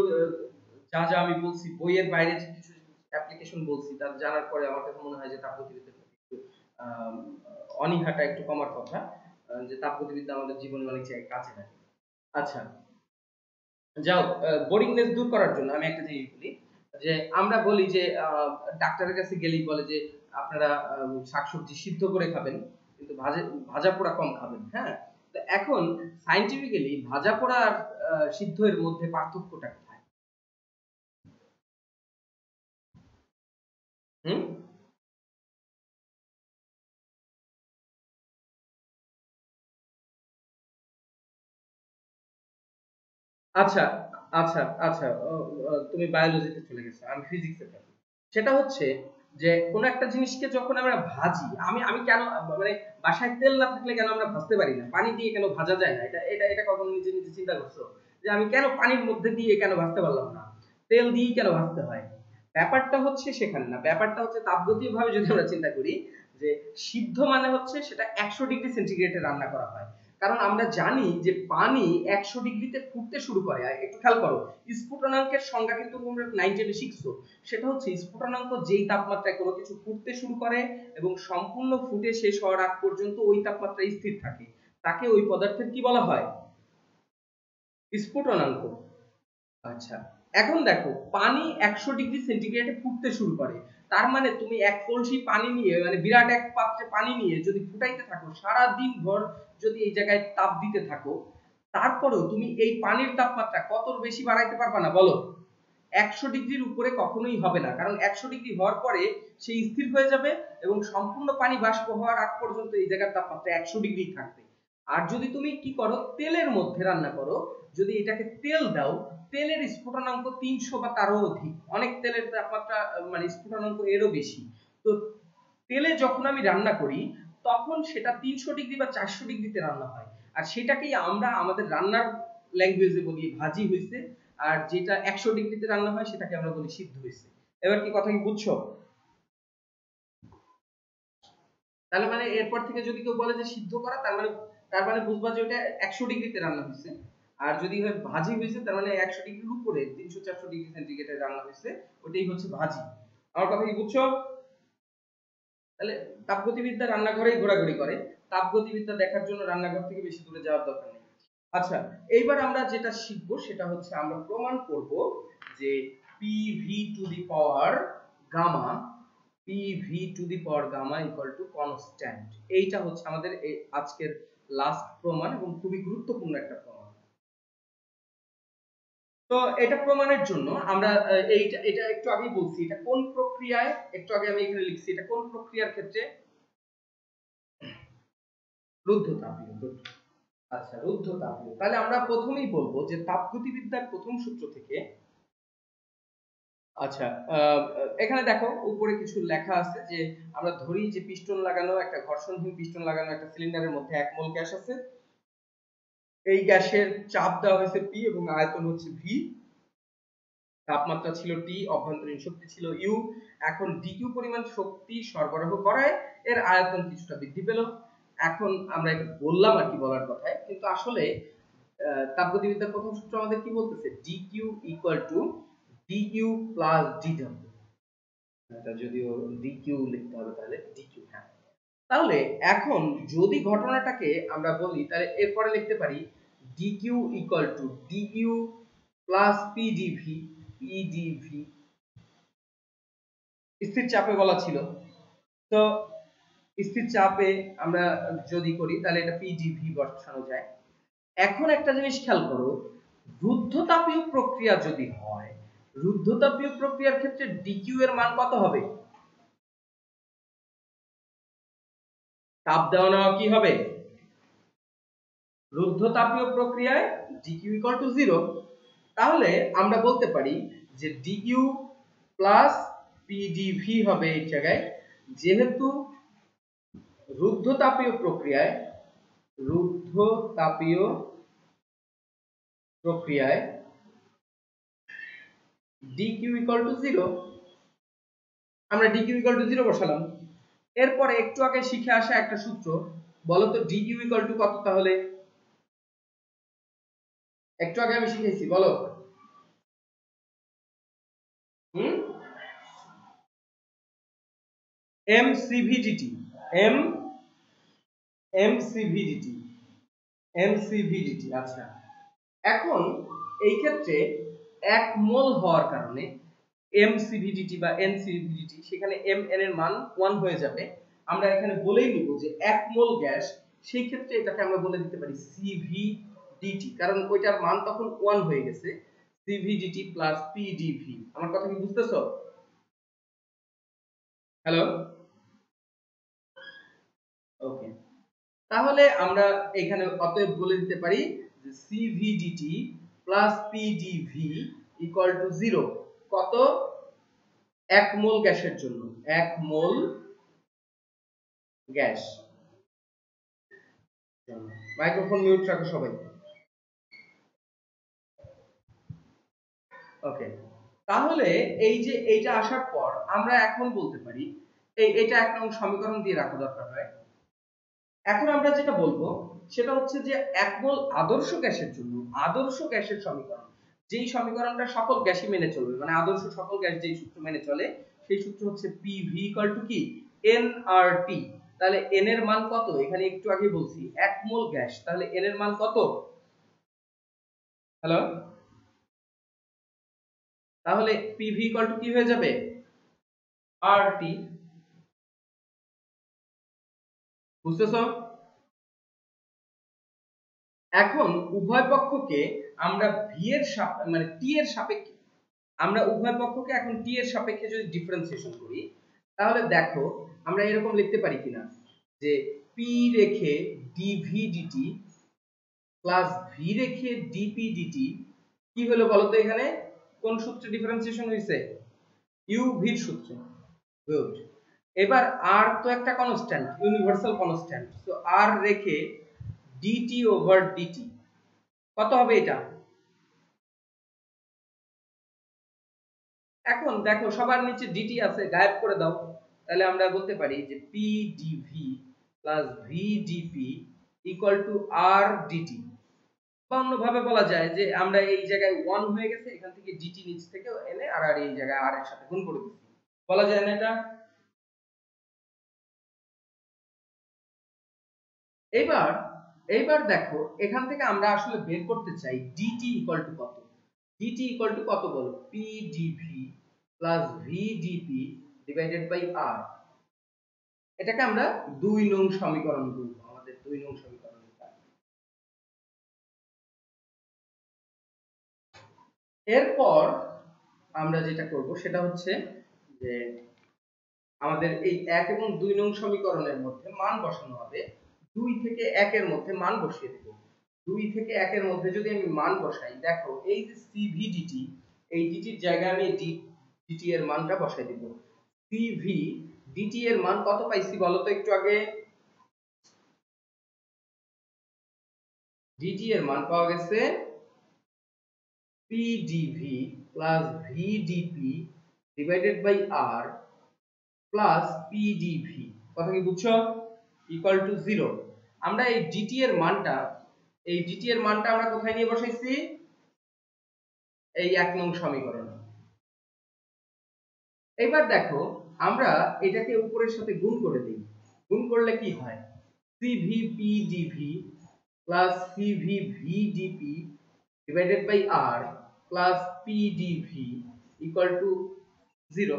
যা যা আমি বলছি বইয়ের বাইরে যে কিছু অ্যাপ্লিকেশন বলছি তার জানার পরে আমার কাছে মনে হয় যে তাপগতিবিদ্যার প্রতি একটু অনীহাটা একটু কমার কথা, যে তাপগতিবিদ্যা আমাদের জীবনে অনেক জায়গায় কাজে লাগে। আচ্ছা যাও, বোরিংনেস দূর করার জন্য আমি একটা জিনিস বলি, যে আমরা বলি যে ডাক্তারের কাছে গেলেই বলে যে আপনারা শাকসবজি সিদ্ধ করে খাবেন কিন্তু ভাজা পোড়া কম খাবেন। হ্যাঁ, তো এখন সায়েন্টিফিক্যালি ভাজা পোড়া আর সিদ্ধ এর মধ্যে পার্থক্যটা কোথায়? হুম, আচ্ছা আচ্ছা আচ্ছা, তুমি বায়োলজিতে চলে গেছো, আমি ফিজিক্সে থাকি। সেটা হচ্ছে যে কোন একটা জিনিসকে যখন আমরা ভাজি, আমি আমি কেন মানে বাসায় তেল না থাকলে কেন আমরা ভাজতে পারি না, পানি দিয়ে কেন ভাজা যায় না? এটা এটা এটা কখনো নিজে নিজে চিন্তা করছো যে আমি কেন পানির মধ্যে দিয়ে কেন ভাজতে পারলাম না, তেল দিয়েই কেন ভাজতে হয়? ব্যাপারটা হচ্ছে সেখানে না, ব্যাপারটা হচ্ছে তাপগতীয় ভাবে যদি আমরা চিন্তা করি যে সিদ্ধ মানে হচ্ছে সেটা 100 ডিগ্রি সেন্টিগ্রেডে রান্না করা হয়। কারণ আমরা জানি যে পানি 100 ডিগ্রিতে ফুটতে শুরু করে। একটু খেয়াল করো, স্ফুটনাঙ্কের সংজ্ঞা কিন্তু তোমরা 9 শিখছো, সেটা হচ্ছে স্ফুটনাঙ্ক যেই তাপমাত্রায় কোনো কিছু ফুটতে শুরু করে এবং সম্পূর্ণ ফুটে শেষ হওয়ার আগ পর্যন্ত ওই তাপমাত্রায় স্থির থাকে, তাকে ওই পদার্থের কি বলা হয়? স্ফুটনাঙ্ক। আচ্ছা, এখন দেখো পানি 100 ডিগ্রি সেন্টিগ্রেডে ফুটতে শুরু করে, তার মানে তুমি এক কলসি পানি নিয়ে মানে বিরাট এক পাত্রে পানি নিয়ে যদি ফুটাইতে থাকো সারা দিন ভর, যদি এই জায়গায় তাপ দিতে থাকো, তারপরেও তুমি এই পানির তাপমাত্রা কত বেশি বাড়াইতে পারবা না বলো? 100 ডিগ্রির উপরে কখনোই হবে না, কারণ 100 ডিগ্রি হওয়ার পরে সে স্থির হয়ে যাবে এবং সম্পূর্ণ পানি বাষ্প হওয়ার আগ পর্যন্ত এই জায়গার তাপমাত্রা 100 ডিগ্রি থাকবে। আর যদি তুমি কি করো, তেলের মধ্যে রান্না করো, যদি এটাকে তেল দাও, তেলের স্ফুটনাঙ্ক 300 বা তারও অধিক, অনেক তেলের তাপমাত্রা মানে স্ফুটনাঙ্ক এরও বেশি। তো তেলে যখন আমি রান্না করি তখন সেটা 300 ডিগ্রি বা 400 ডিগ্রিতে রান্না হয়, আর সেটাকেই আমরা আমাদের রান্নার ল্যাঙ্গুয়েজে বলি ভাজি হইছে, আর যেটা 100 ডিগ্রিতে রান্না হয় সেটাকে আমরা বলি সিদ্ধ হইছে। এবার কি কথা কি বুঝছো? তাহলে মানে এরপর থেকে যদি কেউ বলে যে সিদ্ধ করা, তার মানে বুঝবা যে ওটা 100 ডিগ্রিতে রান্না হয়েছে। আর যদি হয় ভাজি হয়েছে তার মানে 100 ডিগ্রির উপরে 300-400 ডিগ্রি সেন্টিগ্রেডে রান্না হয়েছে, ওটাই হচ্ছে ভাজি। আমার কথা কি বুঝছো? তাহলে তাপগতিবিদ্যা রান্নাঘরেই ঘোরাঘুরি করে, তাপগতিবিদ্যা দেখার জন্য রান্নাঘর থেকে বেশি দূরে যাওয়ার দরকার নেই। আচ্ছা, এইবার আমরা যেটা শিখব সেটা হচ্ছে আমরা প্রমাণ করব যে PV to the power gamma equal to constant. এইটা হচ্ছে আমাদের আজকের লাস্ট প্রমাণ এবং খুবই গুরুত্বপূর্ণ একটা প্রমাণ। তো এটা প্রমাণের জন্য আমরা এটা একটু আগেই বলছি, এটা কোন প্রক্রিয়ায়, একটু আগে আমি এখানে লিখছি, এটা কোন প্রক্রিয়ার ক্ষেত্রে? রুদ্ধতাপীয়। আচ্ছা, রুদ্ধতাপীয়। তাহলে আমরা প্রথমেই বলবো যে তাপগতিবিদ্যার প্রথম সূত্র থেকে, আচ্ছা এখানে দেখো উপরে কিছু লেখা আছে যে আমরা ধরি যে পিস্টন লাগানো, একটা ঘর্ষণহীন পিস্টন লাগানো একটা সিলিন্ডারের মধ্যে 1 মোল গ্যাস আছে। এই গ্যাসের চাপ দেওয়া হয়েছে P এবং আয়তন হচ্ছে V, তাপমাত্রা ছিল T, অভ্যন্তরীণ শক্তি ছিল U। এখন dQ পরিমাণ শক্তি সরবরাহ করায় এর আয়তন কিছুটা বৃদ্ধি পেল। এখন আমরা এটা বললাম আর কি বলার কথায়, কিন্তু আসলে তাপগতিবিদ্যার প্রথম সূত্র আমাদের কি বলতেছে? dQ equal to dU plus dW। এটা যদিও dQ লিখতে হবে, তাহলে dQ, হ্যাঁ। তাহলে এখন যদি ঘটনাটাকে আমরা বলি তাহলে এরপরে লিখতে পারি dQ equal to dU plus PdV। স্থির চাপে বলা ছিল, তো স্থির চাপে আমরা যদি করি তাহলে এটা PdV বসানো যায়। এখন একটা জিনিস খেয়াল করো, রুদ্ধতাপীয় প্রক্রিয়া যদি হয়, রুদ্ধতাপীয় প্রক্রিয়ার ক্ষেত্রে dQ এর মান কত হবে? তাপ দেওয়া নেওয়া কি হবে? রুদ্ধতাপীয় প্রক্রিয়ায় dQ ইকুয়াল টু 0। তাহলে আমরা বলতে পারি যে dQ প্লাস PdV হবে এই জায়গায়, যেহেতু রুদ্ধতাপীয় প্রক্রিয়ায় dQ ইকুয়াল টু 0, আমরা dQ ইকুয়াল টু 0 বসালাম। এরপরে একটু আগে শিখে আসা একটা সূত্র, বলো তো dQ ইকুয়াল টু কত? তাহলে একটু আগে আমি শিখেছি, বলো। mCVdt, mCVdt। আচ্ছা, এখন এই ক্ষেত্রে 1 মোল হওয়ার কারণে mCVdt বা nCVdt, সেখানে mn এর মান 1 হয়ে যাবে। আমরা এখানে বলেই নিব যে 1 মোল গ্যাস, সেই ক্ষেত্রে এটাকে আমরা বলে দিতে পারি CVDT, কারণ ওইটার মান তখন 1 হয়ে গেছে। CVDT plus PdV। আমার কথা কি বুঝতেছো? হ্যালো, ওকে। তাহলে আমরা এখানে অতএব বলে দিতে পারি যে CVDT plus PdV equal to 0। কত? 1 মোল গ্যাসের জন্য, 1 মোল গ্যাস। মাইক্রোফোন মিউট রাখো সবাই। ওকে, তাহলে এই যে এইটা আসার পর আমরা এখন বলতে পারি, এইটা এক নং সমীকরণ দিয়ে রাখা দরকার হয়। এখন আমরা যেটা বলবো সেটা হচ্ছে যে 1 মোল আদর্শ গ্যাসের জন্য, আদর্শ গ্যাসের সমীকরণ, যেই সমীকরণটা সকল গ্যাসই মেনে চলবে, মানে আদর্শ সকল গ্যাস যেই সূত্র মেনে চলে, সেই সূত্র হচ্ছে PV ইকুয়াল টু কি? nRT। তাহলে n এর মান কত? এখানে একটু আগে বলছি 1 মোল গ্যাস, তাহলে n এর মান কত? হ্যালো, তাহলে PV ইকুয়াল টু কি হয়ে যাবে? RT। বুঝতেছো? এখন উভয় পক্ষকে আমরা v এর মানে t এর সাপেক্ষে, আমরা উভয় পক্ষকে এখন t এর সাপেক্ষে যদি ডিফারেন্সিয়েশন করি, তাহলে দেখো আমরা এরকম লিখতে পারি কিনা যে p রেখে dv dt প্লাস v রেখে dp dt কি হলো বলো তো? এখানে কোন সূত্রে ডিফারেন্সিয়েশন হইছে? uv এর সূত্রে। গুড। এবার r তো একটা কনস্ট্যান্ট, ইউনিভার্সাল কনস্ট্যান্ট, তো r রেখে dt ওভার dt কত হবে এটা? এখন দেখো সবার নিচে dt আছে, গায়েব করে দাও, তাহলে আমরা বলতে পারি যে pdv plus vdp equal to r dt। বা অন্যভাবে বলা যায় যে আমরা এই জায়গায় 1 হয়ে গেছে, এখান থেকে dt নিচ থেকে এনে আর এই জায়গায় r এর সাথে গুণ করে দিচ্ছি, বলা যায় না এটা? এবার এইবার দেখো এখান থেকে আমরা আসলে বের করতে চাই dt ইকুয়াল টু কত। dt ইকুয়াল টু কত বলো, p dv plus v dp divided by r। এটাকে আমরা 2 নং সমীকরণ বলবো, আমাদের 2 নং সমীকরণ। এরপর আমরা যেটা করব সেটা হচ্ছে যে আমাদের এই 1 এবং 2 নং সমীকরণের মধ্যে মান বসানো হবে। 2 থেকে 1 এর মধ্যে মান বসিয়ে দেব। 2 থেকে 1 এর মধ্যে যদি আমি মান বসাই, দেখো এই যে cv/dt, এই dt এর জায়গায় আমি dt এর মানটা বসাই দেব। cv/dt এর মান কত পাইছি বলো তো একটু আগে? dt এর মান পাওয়া গেছে pdv plus vdp divided by r plus pdv। কথা কি বুঝছো? Equal to 0। আমরা এই dt এর মানটা আমরা কোথায় নিয়ে বসাইছি? এই 1 নং সমীকরণে। এবার দেখো আমরা এটাকে উপরের সাথে গুণ করে দেই। গুণ করলে কি হয়? cvpdv plus cvvdp divided by r plus pdv equal to 0।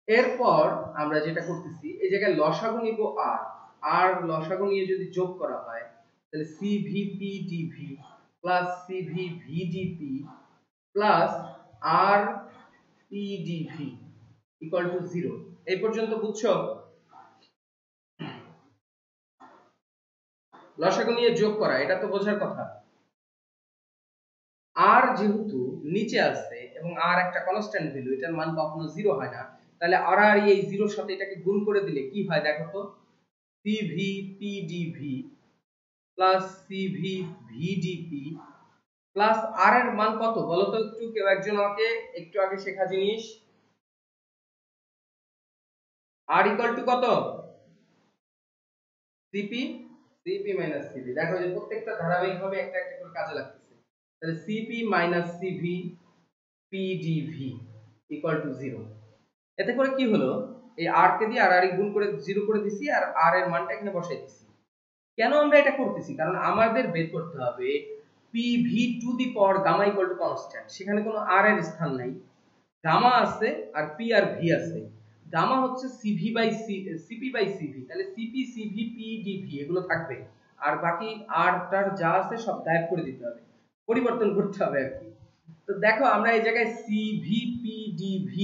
এরপর আমরা যেটা করতেছি, এই জায়গায় লসাগু নিব r লসাগু নিয়ে যদি যোগ করা হয় তাহলে cvpdv plus cvvdp plus rpdv equal to 0। এই পর্যন্ত বুঝছো? লসাগু নিয়ে যোগ করা, এটা তো বোঝার কথা। r যেহেতু নিচে আছে এবং r একটা কনস্ট্যান্ট ভ্যালু, এটার মান কখনো 0 হয় না, তাহলে আর এই 0 এর সাথে এটাকে গুণ করে দিলে কি হয় দেখো তো? cvpdv plus cvvdp plus r এর মান কত বলো তো একটু, কেউ একজন আমাকে একটু আগে শেখা জিনিস। r ইকুয়াল টু কত? cp minus cv। দেখো যে প্রত্যেকটা ধারাবাহিকভাবে একটা একটা করে কাজে লাগতেছে। তাহলে cp minus cv pdv equal to 0। এতে করে কি হলো, এই r কে দিয়ে r গুণ করে 0 করে দিছি আর r এর মানটা এখানে বসাই দিছি। কেন আমরা এটা করতেছি? কারণ আমাদের বের করতে হবে pv to the power gamma equal to constant. সেখানে কোনো r এর স্থান নাই, গামা আছে আর p আর v আছে। গামা হচ্ছে cv by cp by cv, তাহলে cp cv p dv এগুলো থাকবে, আর বাকি r টার যা আছে সব গায়েব করে দিতে হবে, পরিবর্তন করতে হবে আর কি। তো দেখো আমরা এই জায়গায় cv p dv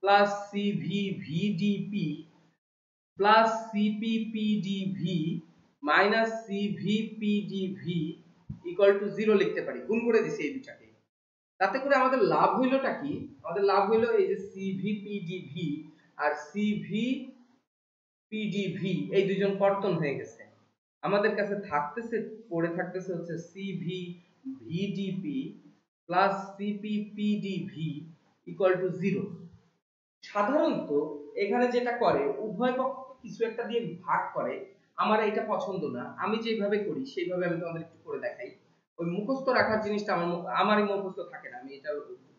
plus cv vdp plus cp p dv minus cv p dv equal to 0 লিখতে পারি। গুণ করে দিছি এই দুটাকে। তাতে করে আমাদের লাভ হইলোটা কি? আমাদের লাভ হইলো এই যে cvpdv আর cvpdv এই দুইজন কর্তন হয়ে গেছে। আমাদের কাছে থাকতেছে, পড়ে থাকতেছে হচ্ছে cvvdp plus cppdv equal to 0। সাধারণত এখানে যেটা করে উভয় পক্ষকে কিছু একটা দিয়ে ভাগ করে। আমার এটা পছন্দ না, আমি যেভাবে করি সেইভাবে আমি তোমাদের একটু করে দেখাই। ওই মুখস্থ রাখার জিনিসটা আমারই মুখস্থ থাকে না, আমি এটা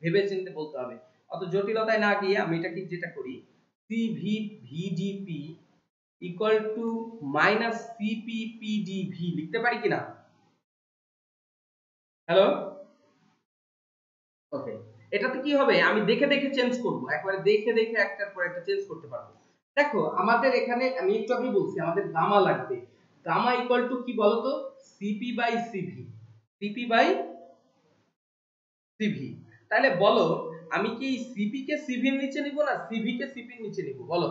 ভেবে চিন্তে বলতে হবে। অত জটিলতায় না গিয়ে আমি এটা কি যেটা করি, cvvdp equal to minus cppdv লিখতে পারি কিনা? হ্যালো, ওকে। এটাতে কি হবে, আমি দেখে দেখে চেঞ্জ করব, একবারে দেখে দেখে একটার পর একটা চেঞ্জ করতে পারবো। দেখো আমাদের এখানে আমি একটু আগে বলছি আমাদের গামা লাগবে। গামা ইকুয়াল টু কি বলতো? CP by CV. CP by CV. তাহলে বলো আমি কি সিপি কে সিভির নিচে নিব না সিভি কে সিপির নিচে নিব বলো?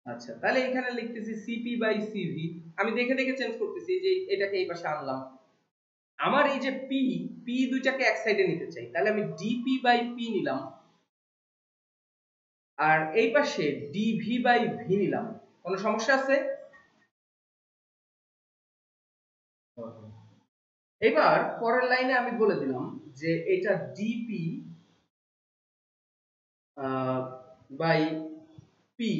আচ্ছা, তাহলে এখানে লিখতেছি সিপি বাই সিভি। আমি দেখে দেখে চেঞ্জ করতেছি, যে এটাকে এই পাশে আনলাম। আমার এই যে পি, পি দুইটাকে এক সাইডে নিতে চাই, তাহলে আমি ডিপি বাই পি নিলাম, আর এই পাশে ডিভি বাই ভি নিলাম। কোনো সমস্যা আছে? এবার পরের লাইনে আমি বলে দিলাম যে এটা DP by P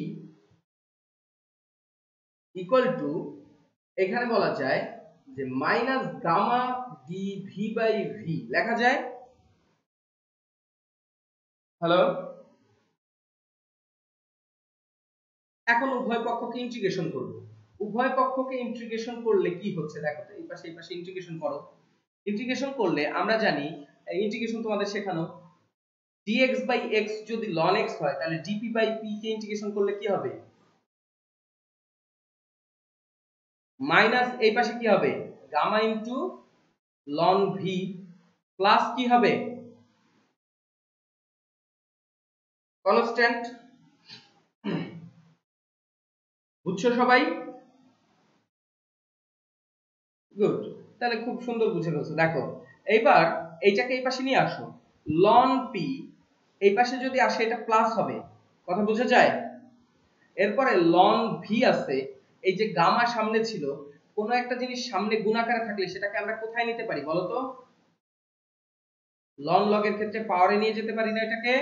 equal to, এখানে বলা যায় যে minus gamma DV by V লেখা যায়। হ্যালো, এখন উভয় পক্ষকে ইন্টিগ্রেশন করব। উভয় পক্ষকে ইন্টিগ্রেশন করলে কি হচ্ছে দেখো তো, এই পাশে ইন্টিগ্রেশন করো। ইন্টিগ্রেশন করলে আমরা জানি, ইন্টিগ্রেশন তোমাদের শেখানো, dx বাই x যদি ln x হয় তাহলে dp বাই p কে ইন্টিগ্রেশন করলে কি হবে, মাইনাস এই পাশে কি হবে gamma into ln v plus কি হবে কনস্ট্যান্ট। বুঝছো সবাই? গুড, তাহলে খুব সুন্দর বুঝে গেছো। দেখো এইবার এইটাকে এই পাশে নিয়ে আসো, ln p এই পাশে যদি আসে এটা প্লাস হবে, কথা বোঝা যায়? এরপরে ln v আছে, এই যে গামা সামনে ছিল, কোন একটা জিনিস সামনে গুণাকারে থাকলে সেটাকে আমরা কোথায় নিতে পারি বলো তো? ln log এর ক্ষেত্রে পাওয়ারে নিয়ে যেতে পারি না এটাকে?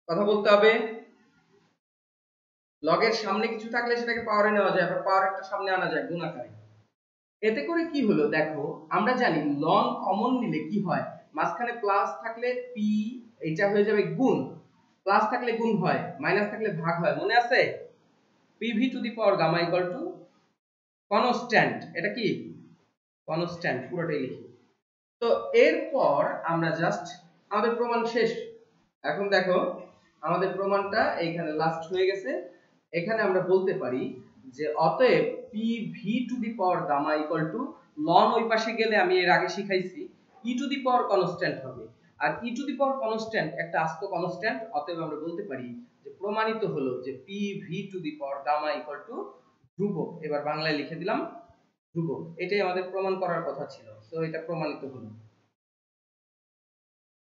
কথা বলতে হবে। log এর সামনে কিছু থাকলে সেটাকে পাওয়ারে নেওয়া যায়, আবার পাওয়ার একটা সামনে আনা যায় গুণাকারে। এতে করে কি হলো দেখো, আমরা জানি ln কমন নিলে কি হয়, মাঝখানে প্লাস থাকলে p এটা হয়ে যাবে গুণ, প্লাস থাকলে গুণ হয়, মাইনাস থাকলে ভাগ হয়, মনে আছে? pv to the power gamma equal to constant, এটা কি কনস্ট্যান্ট, পুরোটাই লিখি। তো এরপর আমরা জাস্ট আমাদের প্রমাণ শেষ। এখন দেখো আমাদের প্রমাণটা এইখানে লাস্ট হয়ে গেছে। এখানে আমরা বলতে পারি যে অতএব pv to the power gamma equal to ln, ওই পাশে গেলে আমি এর আগে শিখাইছি e to the power constant হবে, আর e to the power constant একটা আস্ত কনস্ট্যান্ট। অতএব আমরা বলতে পারি যে প্রমাণিত হলো যে pv to the power gamma equal to ধ্রুবক। এবার বাংলায় লিখে দিলাম ধ্রুবক। এটাই আমাদের প্রমাণ করার কথা ছিল, তো এটা প্রমাণিত হলো।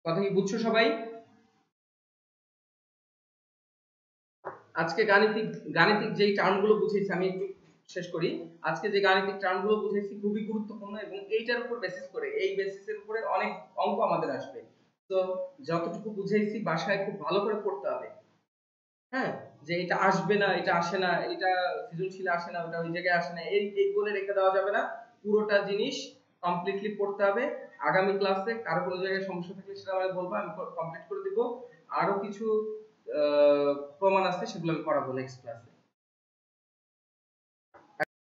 কথা কি বুঝছো সবাই? আজকে গাণিতিক যেই টার্মগুলো বুঝিয়েছি, আমি একটু শেষ করি। আজকে যে গাণিতিক টার্মগুলো বুঝিয়েছি খুবই গুরুত্বপূর্ণ, এবং এইটার উপর বেসিস করে, এই বেসিসের উপরে অনেক অঙ্ক আমাদের আসবে। তো যতটুকু বুঝাইছি বাসায় খুব ভালো করে পড়তে হবে। হ্যাঁ, যে এটা আসবে না, এটা আসে না, এটা সৃজনশীলে আসে না, ওটা ওই জায়গায় আসে না, এই বলে রেখে দেওয়া যাবে না। পুরোটা জিনিস কমপ্লিটলি পড়তে হবে। আগামী ক্লাসে কারো কোনো জায়গায় সমস্যা থাকলে সেটা আমাকে বলবা, আমি কমপ্লিট করে দিব। আরো কিছু প্রমাণ আছে, সেগুলো আমি করাবো নেক্সট ক্লাসে।